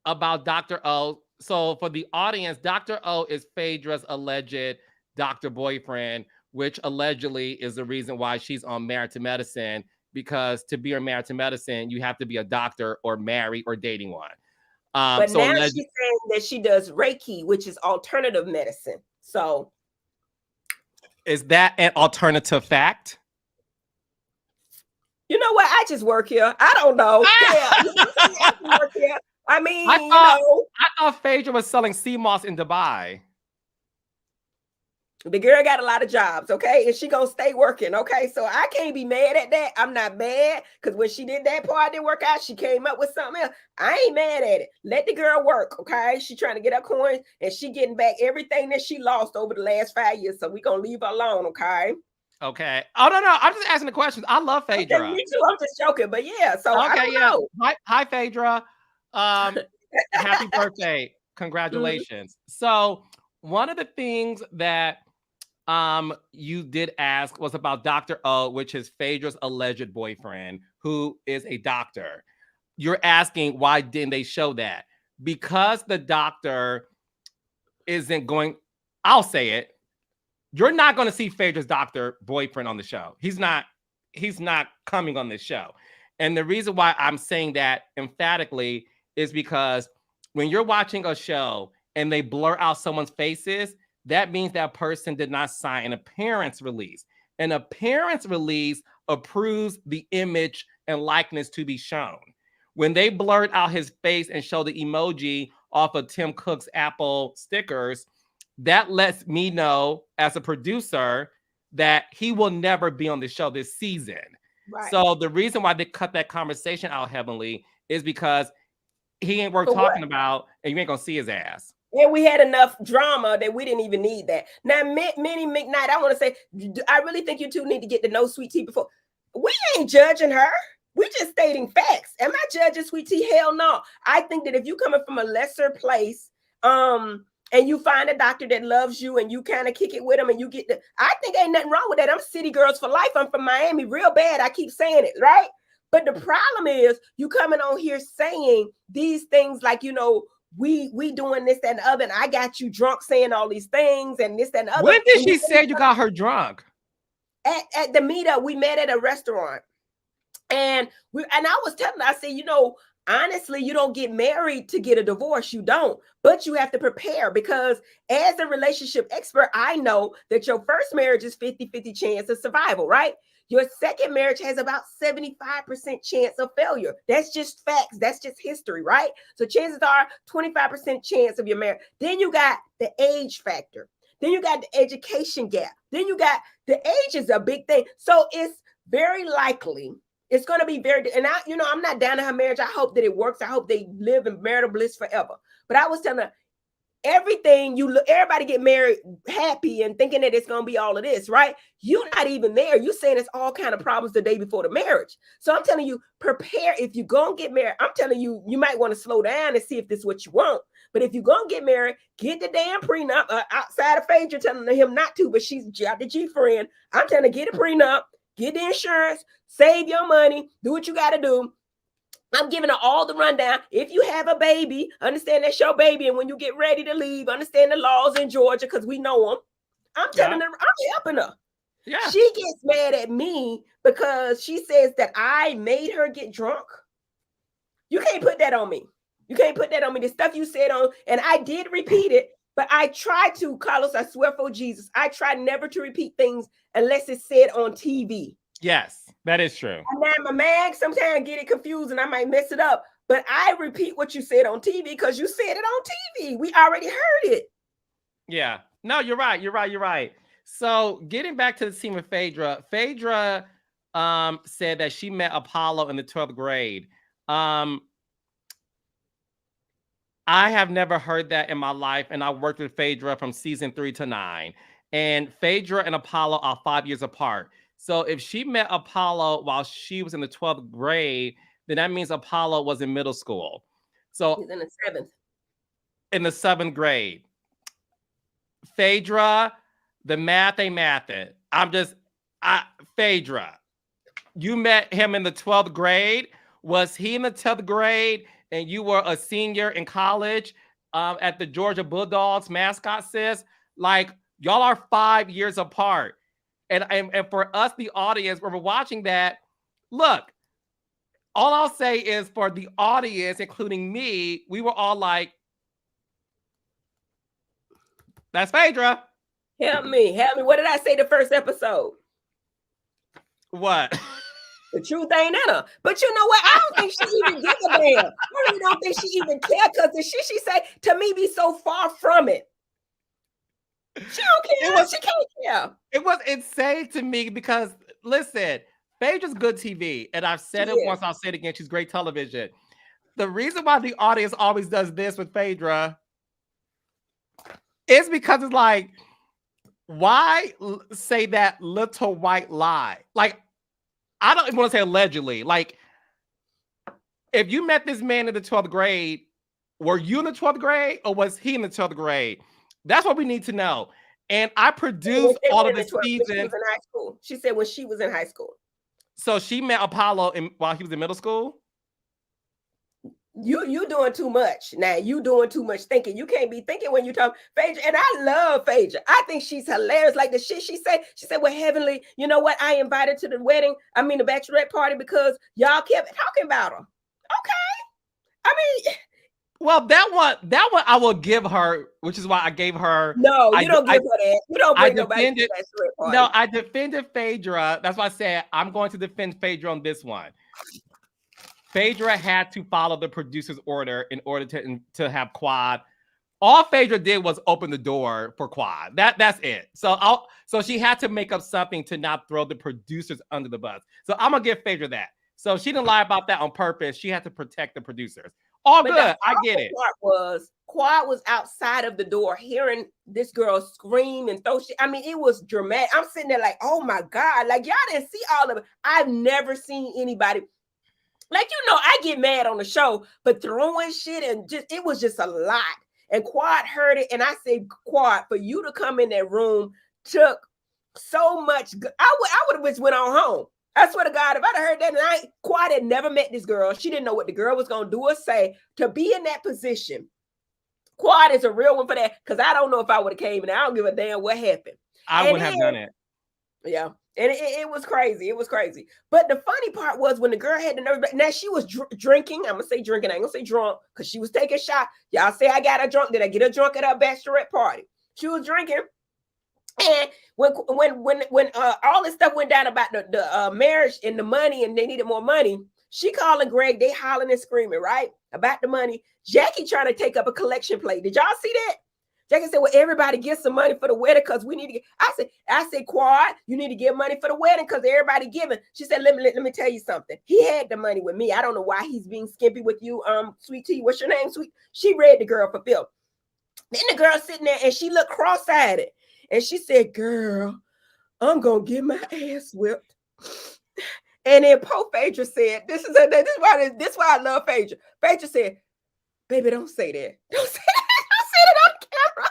about Dr. O. So for the audience, Dr. O is Phaedra's alleged doctor boyfriend, which allegedly is the reason why she's on Married to Medicine, because to be on Married to Medicine, you have to be a doctor or married or dating one. But so now she's saying that she does Reiki, which is alternative medicine. So is that an alternative fact? You know what? I just work here. I don't know. I work here. I mean, I thought Phaedra was selling sea moss in Dubai. The girl got a lot of jobs, okay? And she gonna stay working, okay? So I can't be mad at that. I'm not mad because when she did that part, didn't work out. She came up with something else. I ain't mad at it. Let the girl work, okay? She trying to get her coins and she getting back everything that she lost over the last 5 years. So we gonna leave her alone, okay? Okay. Oh no, I'm just asking the questions. I love Phaedra. Okay, me too. I'm just joking, but yeah. So okay, I don't know. Hi, Phaedra. Happy birthday! Congratulations. So one of the things that you did ask was about Dr. O, which is Phaedra's alleged boyfriend, who is a doctor. You're asking why didn't they show that? Because the doctor isn't going. I'll say it. You're not going to see Phaedra's doctor boyfriend on the show. He's not coming on this show. And the reason why I'm saying that emphatically is because when you're watching a show and they blur out someone's faces, that means that person did not sign an appearance release. An appearance release approves the image and likeness to be shown. When they blurred out his face and showed the emoji off of Tim Cook's Apple stickers, that lets me know as a producer that he will never be on the show this season. Right. So the reason why they cut that conversation out, Heavenly, is because he ain't worth talking about and you ain't gonna see his ass. And we had enough drama that we didn't even need that. Now, Minnie McKnight, I want to say, I really think you two need to get to know Sweet Tea before. We ain't judging her. We just stating facts. Am I judging Sweet Tea? Hell no. I think that if you coming from a lesser place, and you find a doctor that loves you and you kind of kick it with them and you get I think ain't nothing wrong with that. I'm city girls for life. I'm from Miami real bad. I keep saying it, right? But the problem is you coming on here saying these things like, you know, we doing this, that, and the other, and I got you drunk saying all these things and this, that, and the other. When did she say you got her drunk? At the meetup, we met at a restaurant. And I was telling her, I said, you know, honestly, you don't get married to get a divorce. You don't, but you have to prepare because as a relationship expert, I know that your first marriage is 50-50 chance of survival, right? Your second marriage has about 75% chance of failure. That's just facts. That's just history, right? So chances are 25% chance of your marriage. Then you got the age factor. Then you got the education gap. Then you got the age is a big thing. So it's very likely it's going to be very, and I'm not down to her marriage. I hope that it works. I hope they live in marital bliss forever. But I was telling her, everything you look, everybody get married happy and thinking that it's gonna be all of this, right? You're not even there. You saying it's all kind of problems the day before the marriage. So I'm telling you, prepare. If you're gonna get married, I'm telling you, you might want to slow down and see if this is what you want. But if you're gonna get married, get the damn prenup. Outside of Phaedra telling him not to, but she's the G friend. I'm telling her, get a prenup, get the insurance, save your money, do what you got to do. I'm giving her all the rundown. If you have a baby, understand that's your baby. And when you get ready to leave, understand the laws in Georgia because we know them. I'm telling her, I'm helping her. Yeah. She gets mad at me because she says that I made her get drunk. You can't put that on me. You can't put that on me. The stuff you said on, and I did repeat it, but I try to, Carlos, I swear for Jesus, I try never to repeat things unless it's said on TV. Yes, that is true. And now my man sometimes get it confused and I might mess it up. But I repeat what you said on TV because you said it on TV. We already heard it. Yeah. No, you're right. You're right. So getting back to the scene with Phaedra, Phaedra said that she met Apollo in the 12th grade. I have never heard that in my life. And I worked with Phaedra from season 3 to 9. And Phaedra and Apollo are 5 years apart. So if she met Apollo while she was in the 12th grade, then that means Apollo was in middle school. So he's in the 7th. In the 7th grade. Phaedra, the math ain't mathin'. Phaedra, you met him in the 12th grade. Was he in the 10th grade and you were a senior in college at the Georgia Bulldogs mascot, sis? Like, y'all are 5 years apart. And for us, the audience, when we're watching that, look, all I'll say is for the audience, including me, we were all like, that's Phaedra. Help me. What did I say the first episode? What? The truth ain't in her. But you know what? I don't think she even gives a damn. I really don't think she even cares because the shit she say to me be so far from it. She don't care. She can't care. It was insane to me because, listen, Phaedra's good TV. And I've said it once, I'll say it again. She's great television. The reason why the audience always does this with Phaedra is because it's like, why say that little white lie? Like, I don't even want to say allegedly. Like, if you met this man in the 12th grade, were you in the 12th grade or was he in the 12th grade? That's what we need to know. And I produced all of this season. She was in high school. She said when she was in high school. So she met Apollo while he was in middle school? You doing too much. Now you doing too much thinking. You can't be thinking when you talk Phaedra. And I love Phaedra. I think she's hilarious. Like the shit she said, well, Heavenly, you know what? I invited to the wedding. I mean, the bachelorette party because y'all kept talking about her. Okay. I mean, well, that one I will give her, which is why I gave her. No, you don't give her that. You don't bring nobody to the bachelorette party. No, I defended Phaedra. That's why I said I'm going to defend Phaedra on this one. Phaedra had to follow the producer's order in order to have Quad. All Phaedra did was open the door for Quad. That's it. So she had to make up something to not throw the producers under the bus. So I'm gonna give Phaedra that. So she didn't lie about that on purpose. She had to protect the producers. All but good. I get it. Quad was outside of the door hearing this girl scream and throw shit. I mean, it was dramatic. I'm sitting there like, oh my God. Like, y'all didn't see all of it. I've never seen anybody. Like, you know, I get mad on the show, but throwing shit and it was just a lot. And Quad heard it. And I said, Quad, for you to come in that room took so much. I would have just went on home. I swear to God, if I'd have heard that night, Quad had never met this girl. She didn't know what the girl was going to do or say. To be in that position, Quad is a real one for that because I don't know if I would have came in. I don't give a damn what happened. I would have done it. Yeah. And it was crazy. It was crazy. But the funny part was when the girl had the nerve. Now she was drinking. I'm going to say drinking. I ain't going to say drunk because she was taking a shot. Y'all say I got her drunk. Did I get her drunk at her bachelorette party? She was drinking. And when all this stuff went down about the marriage and the money and they needed more money, she calling Greg. They hollering and screaming, right? About the money. Jackie trying to take up a collection plate. Did y'all see that? Jackie said, well, everybody get some money for the wedding because we need to get. I said, Quad, you need to get money for the wedding because everybody giving. She said, let me tell you something. He had the money with me. I don't know why he's being skimpy with you. Sweet Tea, what's your name, Sweet? She read the girl for Phil. Then the girl sitting there and she looked cross-eyed. And she said, girl, I'm going to get my ass whipped. And then poor Phaedra said, this is why I love Phaedra. Phaedra said, baby, don't say that. Don't say that. Don't say that on camera.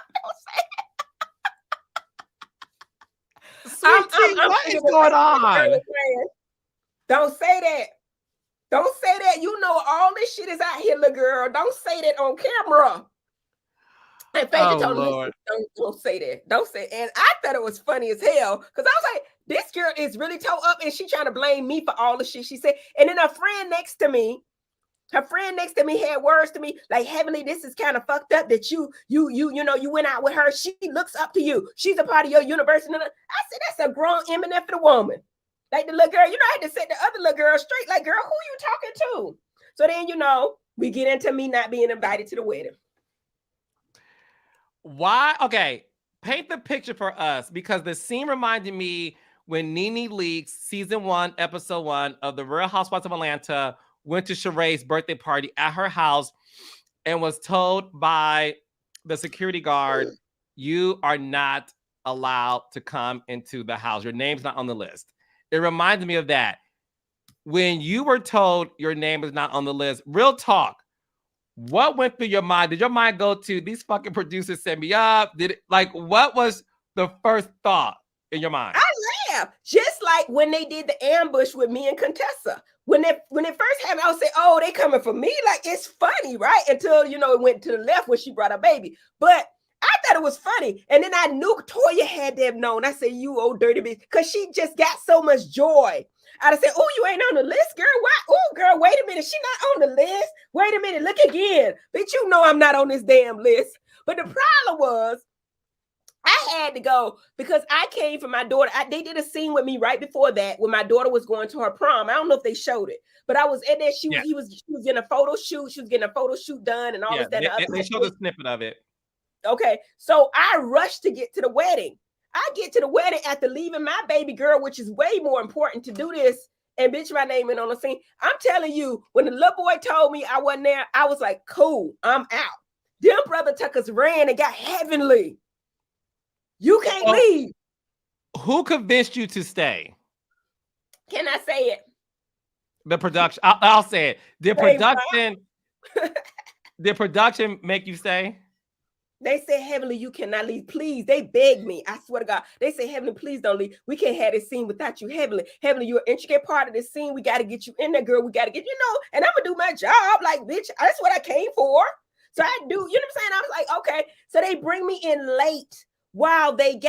Don't say it. Sweetie, what is going on? Don't say that. Don't say that. You know all this shit is out here, little girl. Don't say that on camera. And Phaedra told me, don't say that. Don't say it. And I thought it was funny as hell because I was like, this girl is really toe up and she trying to blame me for all the shit she said. And then her friend next to me had words to me like, Heavenly, this is kind of fucked up that you went out with her. She looks up to you. She's a part of your universe. And I said, that's a grown eminent woman. Like the little girl, I had to set the other little girl straight. Like, girl, who you talking to? So then, we get into me not being invited to the wedding. Why? Okay, paint the picture for us because the scene reminded me when Nene Leakes, season 1, episode 1 of the Real Housewives of Atlanta went to Sheree's birthday party at her house and was told by the security guard, you are not allowed to come into the house. Your name's not on the list. It reminded me of that. When you were told your name is not on the list, real talk, what went through your mind? Did your mind go to these fucking producers set me up? What was the first thought in your mind? I laughed. Just like when they did the ambush with me and Contessa. When it first happened, I would say, oh, they coming for me. Like, it's funny, right? Until, it went to the left when she brought her baby. But I thought it was funny. And then I knew Toya had to have known. I said, you old dirty bitch. Because she just got so much joy. I'd have said, oh, you ain't on the list, girl. Why? Oh, girl, wait a minute. She not on the list. Wait a minute. Look again. Bitch, you know I'm not on this damn list. But the problem was, I had to go because I came from my daughter. They did a scene with me right before that when my daughter was going to her prom. I don't know if they showed it, but I was in there. She was getting a photo shoot. She was getting a photo shoot done and all this. They showed a snippet of it. Okay, so I rushed to get to the wedding. I get to the wedding after leaving my baby girl, which is way more important to do this. And bitch, my name ain't on the scene. I'm telling you, when the little boy told me I wasn't there, I was like, cool, I'm out. Them brother Tuckers ran and got Heavenly. You can't leave. Who convinced you to stay? Can I say it? The production. I'll say it. Did production make you stay? They said, Heavenly, you cannot leave. Please. They begged me. I swear to God. They said, Heavenly, please don't leave. We can't have this scene without you. Heavenly, you're an intricate part of this scene. We got to get you in there, girl. We got to get, and I'm going to do my job. Like, bitch, that's what I came for. So I do, you know what I'm saying? I was like, okay. So they bring me in late while they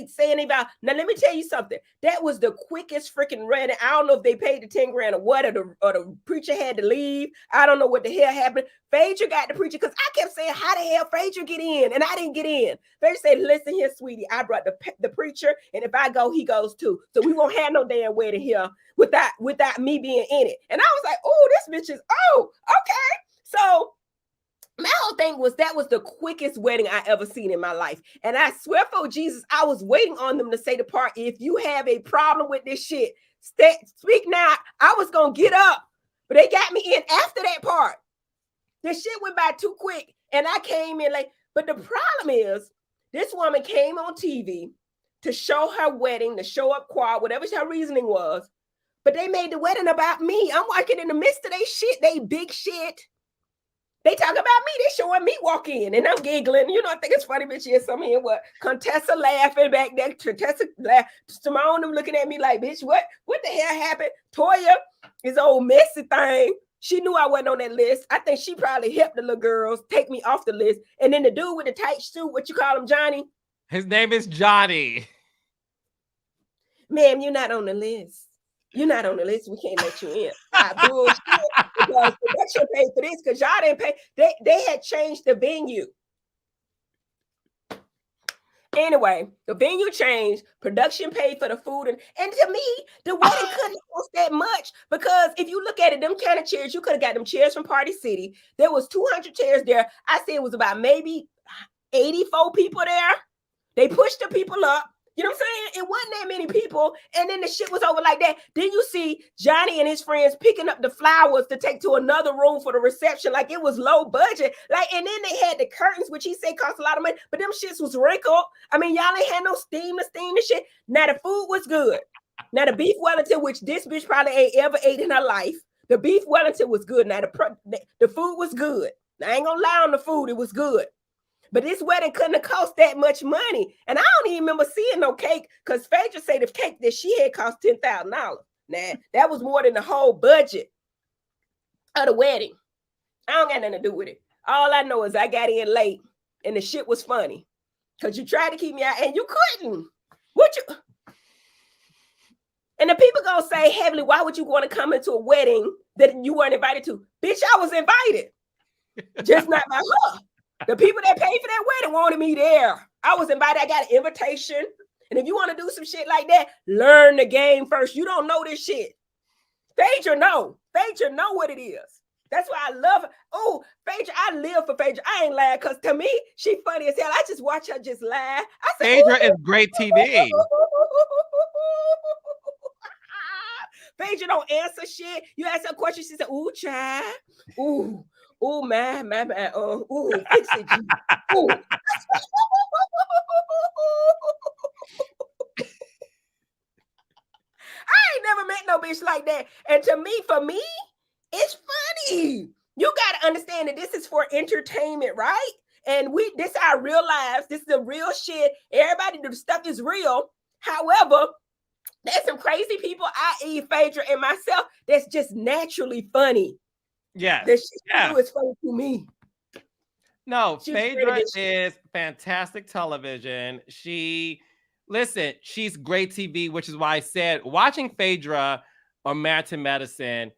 saying about, now let me tell you something. That was the quickest freaking run. I don't know if they paid the 10 grand or what, or the preacher had to leave. I don't know what the hell happened. Phaedra got the preacher because I kept saying, how the hell Phaedra get in? And I didn't get in. Phaedra said, listen here, sweetie, I brought the preacher, and if I go, he goes too. So we won't have no damn wedding here without me being in it. And I was like, oh, this bitch is, okay. So my whole thing was that was the quickest wedding I ever seen in my life. And I swear for Jesus, I was waiting on them to say the part, if you have a problem with this shit, speak now. I was going to get up, but they got me in after that part. The shit went by too quick and I came in late. But the problem is this woman came on TV to show her wedding, to show up choir, whatever her reasoning was. But they made the wedding about me. I'm working in the midst of their shit, they big shit. They talk about me. They showing me walk in, and I'm giggling. I think it's funny, bitch. Yes, I'm here. What? Contessa laughing back there. Contessa laugh. Simone them looking at me like, bitch, what the hell happened? Toya, his old messy thing. She knew I wasn't on that list. I think she probably helped the little girls take me off the list. And then the dude with the tight suit, what you call him, Johnny? His name is Johnny. Ma'am, you're not on the list. You're not on the list. We can't let you in. Bullshit. Because production paid for this because y'all didn't pay. They had changed the venue. Anyway, the venue changed. Production paid for the food. And to me, the wedding couldn't cost that much because if you look at it, them kind of chairs, you could have got them chairs from Party City. There was 200 chairs there. I said it was about maybe 84 people there. They pushed the people up. You know what I'm saying? It wasn't that many people, and then the shit was over like that. Then you see Johnny and his friends picking up the flowers to take to another room for the reception, like it was low budget. Like, and then they had the curtains, which he said cost a lot of money, but them shits was wrinkled. I mean, y'all ain't had no steam to steam the shit. Now the food was good. Now the beef Wellington, which this bitch probably ain't ever ate in her life, the beef Wellington was good. Now the food was good. I ain't gonna lie on the food, it was good. But this wedding couldn't have cost that much money. And I don't even remember seeing no cake because Phaedra said the cake that she had cost $10,000. Now, that was more than the whole budget of the wedding. I don't got nothing to do with it. All I know is I got in late and the shit was funny because you tried to keep me out and you couldn't. And the people gonna say, Heavenly, why would you want to come into a wedding that you weren't invited to? Bitch, I was invited. Just not by her. The people that paid for that wedding wanted me there. I was invited. I got an invitation. And if you want to do some shit like that, learn the game first. You don't know this shit. Phaedra know. Phaedra know what it is. That's why I love her. Oh, Phaedra, I live for Phaedra. I ain't lying because to me, she funny as hell. I just watch her just laugh. I said, Phaedra is great TV. Phaedra don't answer shit. You ask her a question, she said, ooh, child. Ooh. Oh, man, ooh, fix it, G. Ooh. I ain't never met no bitch like that. And for me, it's funny. You got to understand that this is for entertainment, right? And this our real lives. This is the real shit. Everybody, the stuff is real. However, there's some crazy people, i.e. Phaedra and myself, that's just naturally funny. Yeah. This shit is funny to me. No, Phaedra is fantastic television. She's great TV, which is why I said watching Phaedra on Married to Medicine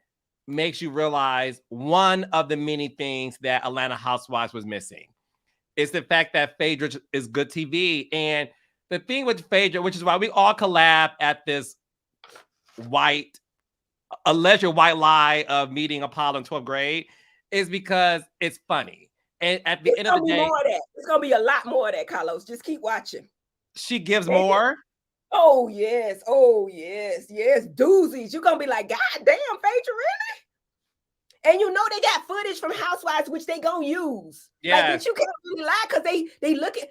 makes you realize one of the many things that Atlanta Housewives was missing. It's the fact that Phaedra is good TV. And the thing with Phaedra, which is why we all collab at this alleged white lie of meeting Apollo in 12th grade, is because it's funny. And at the end of the day, it's gonna be a lot more of that, Carlos. Just keep watching. She gives more. Oh yes, doozies. You're gonna be like, God damn, Phaedra, really? And you know they got footage from Housewives, which they gonna use. Yeah, like, but you can't really lie because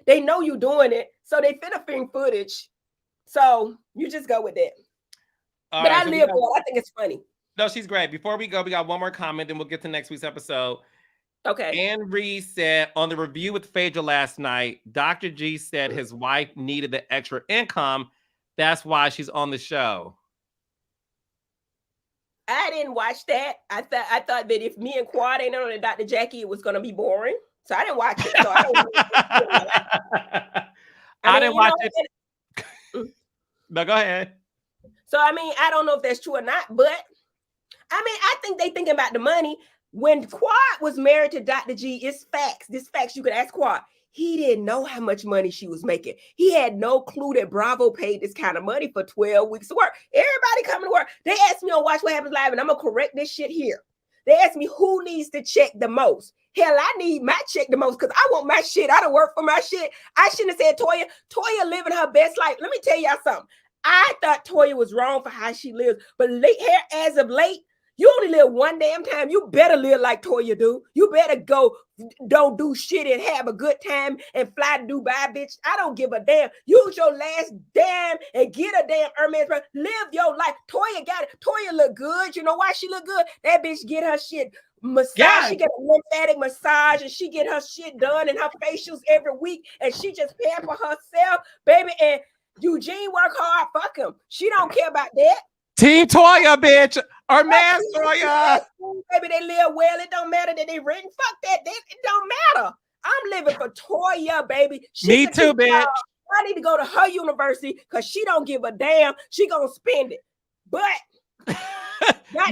they know you doing it, so they finna film footage. So you just go with that. But I live for it. I think it's funny. No, she's great. Before we go, we got one more comment, then we'll get to next week's episode. Okay. Anne Reed said on the review with Phaedra last night, Dr. G said his wife needed the extra income. That's why she's on the show. I didn't watch that. I thought that if me and Quad ain't on Dr. Jackie, it was gonna be boring. So I didn't watch it. So I don't know. I didn't watch it. No, go ahead. So I mean, I don't know if that's true or not, but I mean, I think they thinking about the money. When Quad was married to Dr. G, it's facts. This facts you could ask Quad. He didn't know how much money she was making. He had no clue that Bravo paid this kind of money for 12 weeks of work. Everybody coming to work. They asked me on Watch What Happens Live, and I'm going to correct this shit here. They asked me who needs to check the most. Hell, I need my check the most because I want my shit. I don't work for my shit. I shouldn't have said Toya. Toya living her best life. Let me tell y'all something. I thought Toya was wrong for how she lives, but as of late, you only live one damn time. You better live like Toya do. You better go, don't do shit and have a good time and fly to Dubai, bitch. I don't give a damn. Use your last damn and get a damn Hermes. Live your life. Toya got it. Toya look good. You know why she look good? That bitch get her shit massage. Yeah. She get a lymphatic massage and she get her shit done and her facials every week. And she just pamper herself, baby. And Eugene work hard. Fuck him. She don't care about that. Team Toya, bitch. Or man, Toya. Baby, they live well. It don't matter that they written. Fuck that. It don't matter. I'm living for Toya, baby. Me too, bitch. I need to go to her university because she don't give a damn. She gonna spend it. But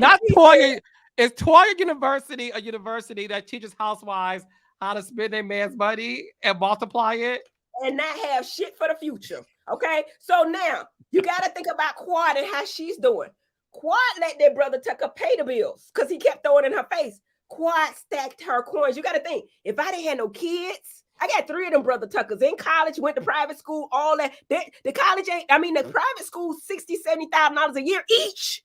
not Toya. Is Toya University a university that teaches housewives how to spend their man's money and multiply it? And not have shit for the future. Okay, so now you got to think about Quad and how she's doing. Quad let their brother Tucker pay the bills because he kept throwing in her face. Quad stacked her coins. You got to think, if I didn't have no kids, I got 3 of them brother Tuckers in college, went to private school, all that. The college ain't, the private school, $60,000, $70,000 a year each.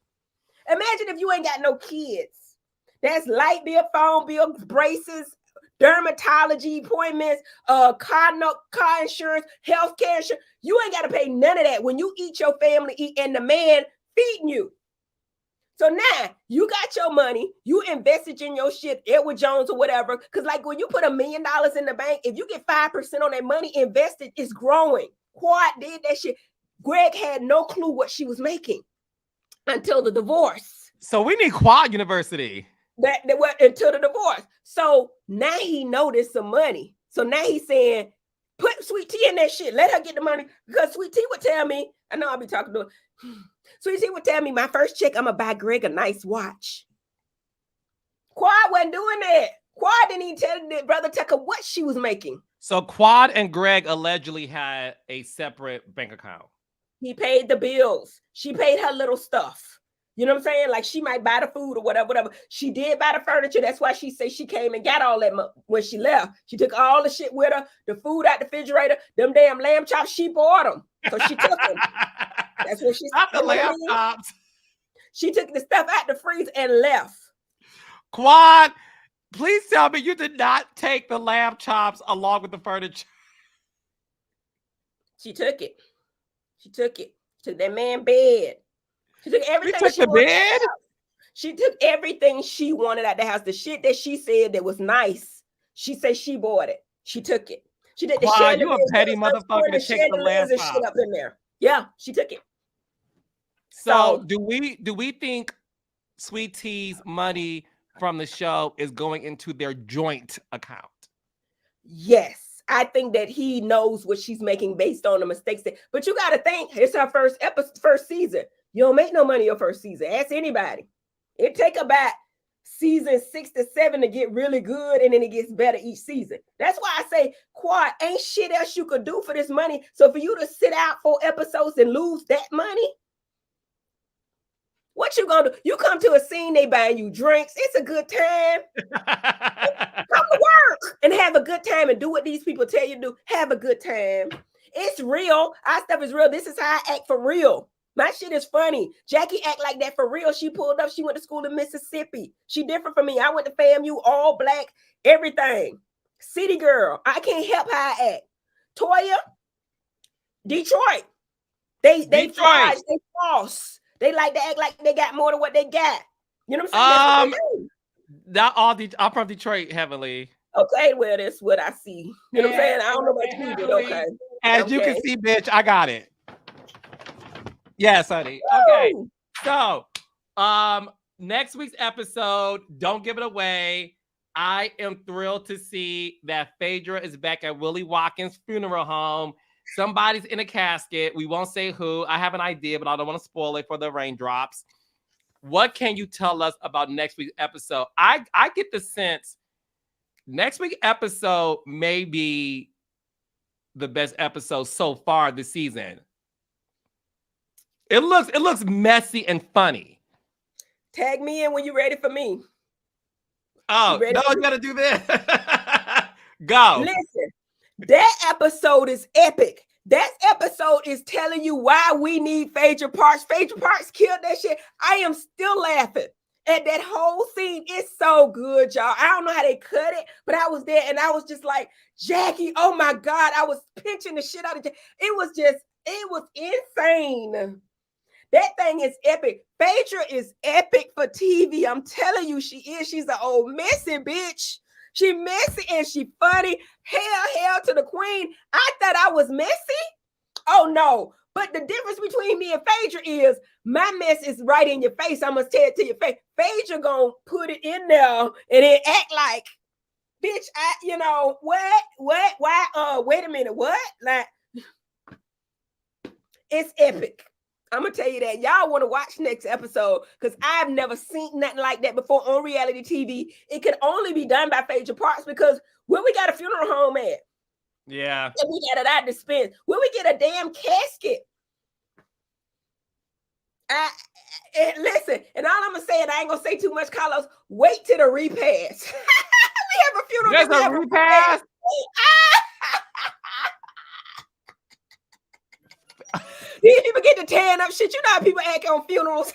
Imagine if you ain't got no kids. That's light bill, phone bill, braces, dermatology appointments, car insurance, healthcare insurance. You ain't got to pay none of that when you eat, your family eat, and the man feeding you. So now you got your money, you invested in your shit, Edward Jones or whatever. Because like when you put $1 million in the bank, if you get 5% on that money invested, it's growing. Quad did that shit. Greg had no clue what she was making until the divorce. So we need Quad University. That until the divorce. So now he noticed some money. So now he's saying, put Sweet Tea in that shit. Let her get the money. Because Sweet Tea would tell me, I know I'll be talking to her. Sweet Tea would tell me, my first check, I'm going to buy Greg a nice watch. Quad wasn't doing that. Quad didn't even tell Brother Tucker what she was making. So Quad and Greg allegedly had a separate bank account. He paid the bills. She paid her little stuff. You know what I'm saying? Like she might buy the food or whatever. She did buy the furniture. That's why she said she came and got all that when she left. She took all the shit with her, the food out the refrigerator, them damn lamb chops, she bought them. So she took them. That's what she said. Not the lamb chops. She took the stuff out the freezer and left. Quad, please tell me you did not take the lamb chops along with the furniture. She took it. She took it. Took that man bed. She took everything. She took the bed? She took everything she wanted out the house. The shit that she said that was nice. She said she bought it. She took it. She did the shit. You a petty motherfucker to take the lamb shit up in there. Yeah, she took it. So do we think Sweet Tea's money from the show is going into their joint account? Yes. I think that he knows what she's making based on the mistakes but you got to think, it's her first season. You don't make no money your first season. Ask anybody. It take about season 6 to 7 to get really good, and then it gets better each season. That's why I say, Quad, ain't shit else you could do for this money. So for you to sit out 4 episodes and lose that money, what you gonna do? You come to a scene, they buying you drinks. It's a good time. Come to work and have a good time and do what these people tell you to do. Have a good time. It's real. Our stuff is real. This is how I act for real. My shit is funny. Jackie act like that for real. She pulled up. She went to school in Mississippi. She different from me. I went to FAMU, all black, everything. City girl. I can't help how I act. Toya, Detroit. They flash, they false. They like to act like they got more than what they got. You know what I'm saying? I'm from Detroit, Heavenly. Okay, well, that's what I see. You know what I'm saying? I don't know what you did. Okay. As you can see, bitch, I got it. Yes, honey. Okay. So, next week's episode, don't give it away. I am thrilled to see that Phaedra is back at Willie Watkins' funeral home. Somebody's in a casket. We won't say who. I have an idea, but I don't want to spoil it for the raindrops. What can you tell us about next week's episode? I get the sense next week's episode may be the best episode so far this season. It looks messy and funny. Tag me in when you're ready for me. Oh, no, you gotta do this. Go. Listen, that episode is epic. That episode is telling you why we need Phaedra Parks. Phaedra Parks killed that shit. I am still laughing at that whole scene. It's so good, y'all. I don't know how they cut it, but I was there and I was just like, Jackie, oh my God. I was pinching the shit out of Jackie. It was insane. That thing is epic. Phaedra is epic for TV. I'm telling you, she is. She's an old messy bitch. She messy and she funny. Hell to the queen. I thought I was messy. Oh no. But the difference between me and Phaedra is my mess is right in your face. I must tell it to your face. Phaedra gonna put it in there and then act like, bitch, what? Why? Wait a minute. What? Like, it's epic. I'm gonna tell you that. Y'all want to watch next episode because I've never seen nothing like that before on reality TV. It can only be done by Phaedra Parks because where we got a funeral home at? Yeah. And we got it out dispense. Where we get a damn casket? And listen, and all I'm gonna say, and I ain't gonna say too much, Carlos. Wait till the repast. We have a funeral. There's a repast. get to tearing up shit. You know how people act on funerals.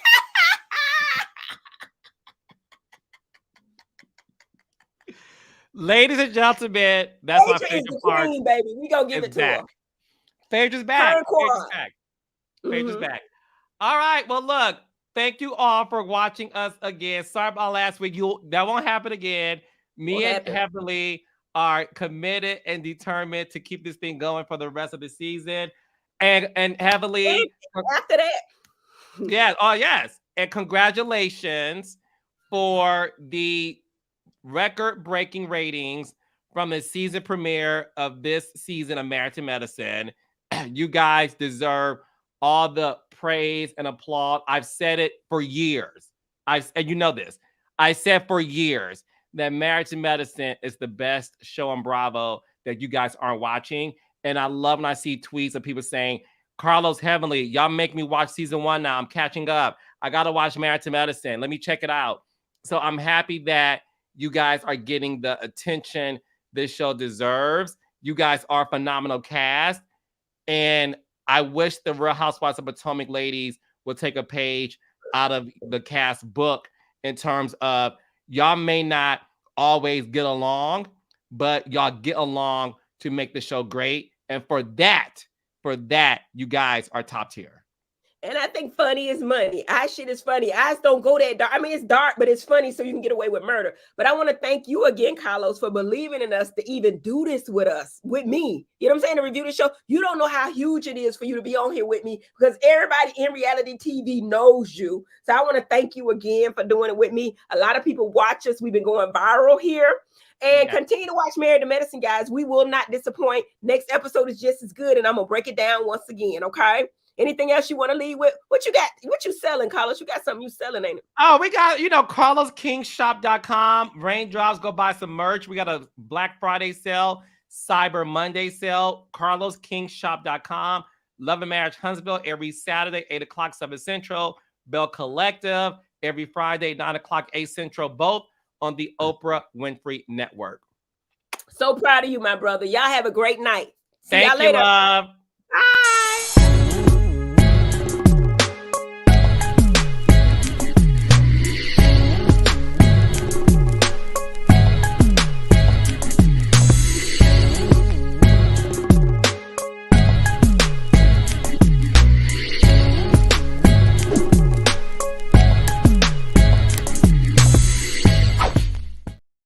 Ladies and gentlemen, that's my Phaedra is favorite the part. queen, baby. We gonna give it to Back. her. Phaedra's back. Her Phaedra's quad. back. Phaedra's back. All right. Well, look. Thank you all for watching us again. Sorry about last week. That won't happen again. Me and Heavenly are committed and determined to keep this thing going for the rest of the season. And Heavenly after that. Yeah. Oh, yes. And congratulations for the record-breaking ratings from the season premiere of this season of Married to Medicine. You guys deserve all the praise and applause. I've said it for years. And you know this. I said for years that Married to Medicine is the best show on Bravo that you guys aren't watching. And I love when I see tweets of people saying, Carlos, Heavenly, y'all make me watch season 1 now. I'm catching up. I got to watch Married to Medicine. Let me check it out. So I'm happy that you guys are getting the attention this show deserves. You guys are a phenomenal cast. And I wish the Real Housewives of Potomac ladies would take a page out of the cast book in terms of y'all may not always get along, but y'all get along to make the show great. And for that, you guys are top tier. And I think funny is money. Shit is funny. Eyes don't go that dark. I mean, it's dark, but it's funny, so you can get away with murder. But I want to thank you again, Carlos, for believing in us to even do this with us, with me. You know what I'm saying? To review the show. You don't know how huge it is for you to be on here with me because everybody in reality TV knows you. So I want to thank you again for doing it with me. A lot of people watch us. We've been going viral here. And continue to watch Married to Medicine, guys. We will not disappoint. Next episode is just as good, and I'm going to break it down once again, okay? Anything else you want to leave with? What you got? What you selling, Carlos? You got something you selling, ain't it? Oh, we got, CarlosKingShop.com. Raindrops, go buy some merch. We got a Black Friday sale, Cyber Monday sale, CarlosKingShop.com. Love and Marriage Huntsville every Saturday, 8 o'clock, 7 Central. Bell Collective every Friday, 9 o'clock, 8 Central, both on the Oprah Winfrey Network. So proud of you, my brother. Y'all have a great night. See y'all later. Love. Bye.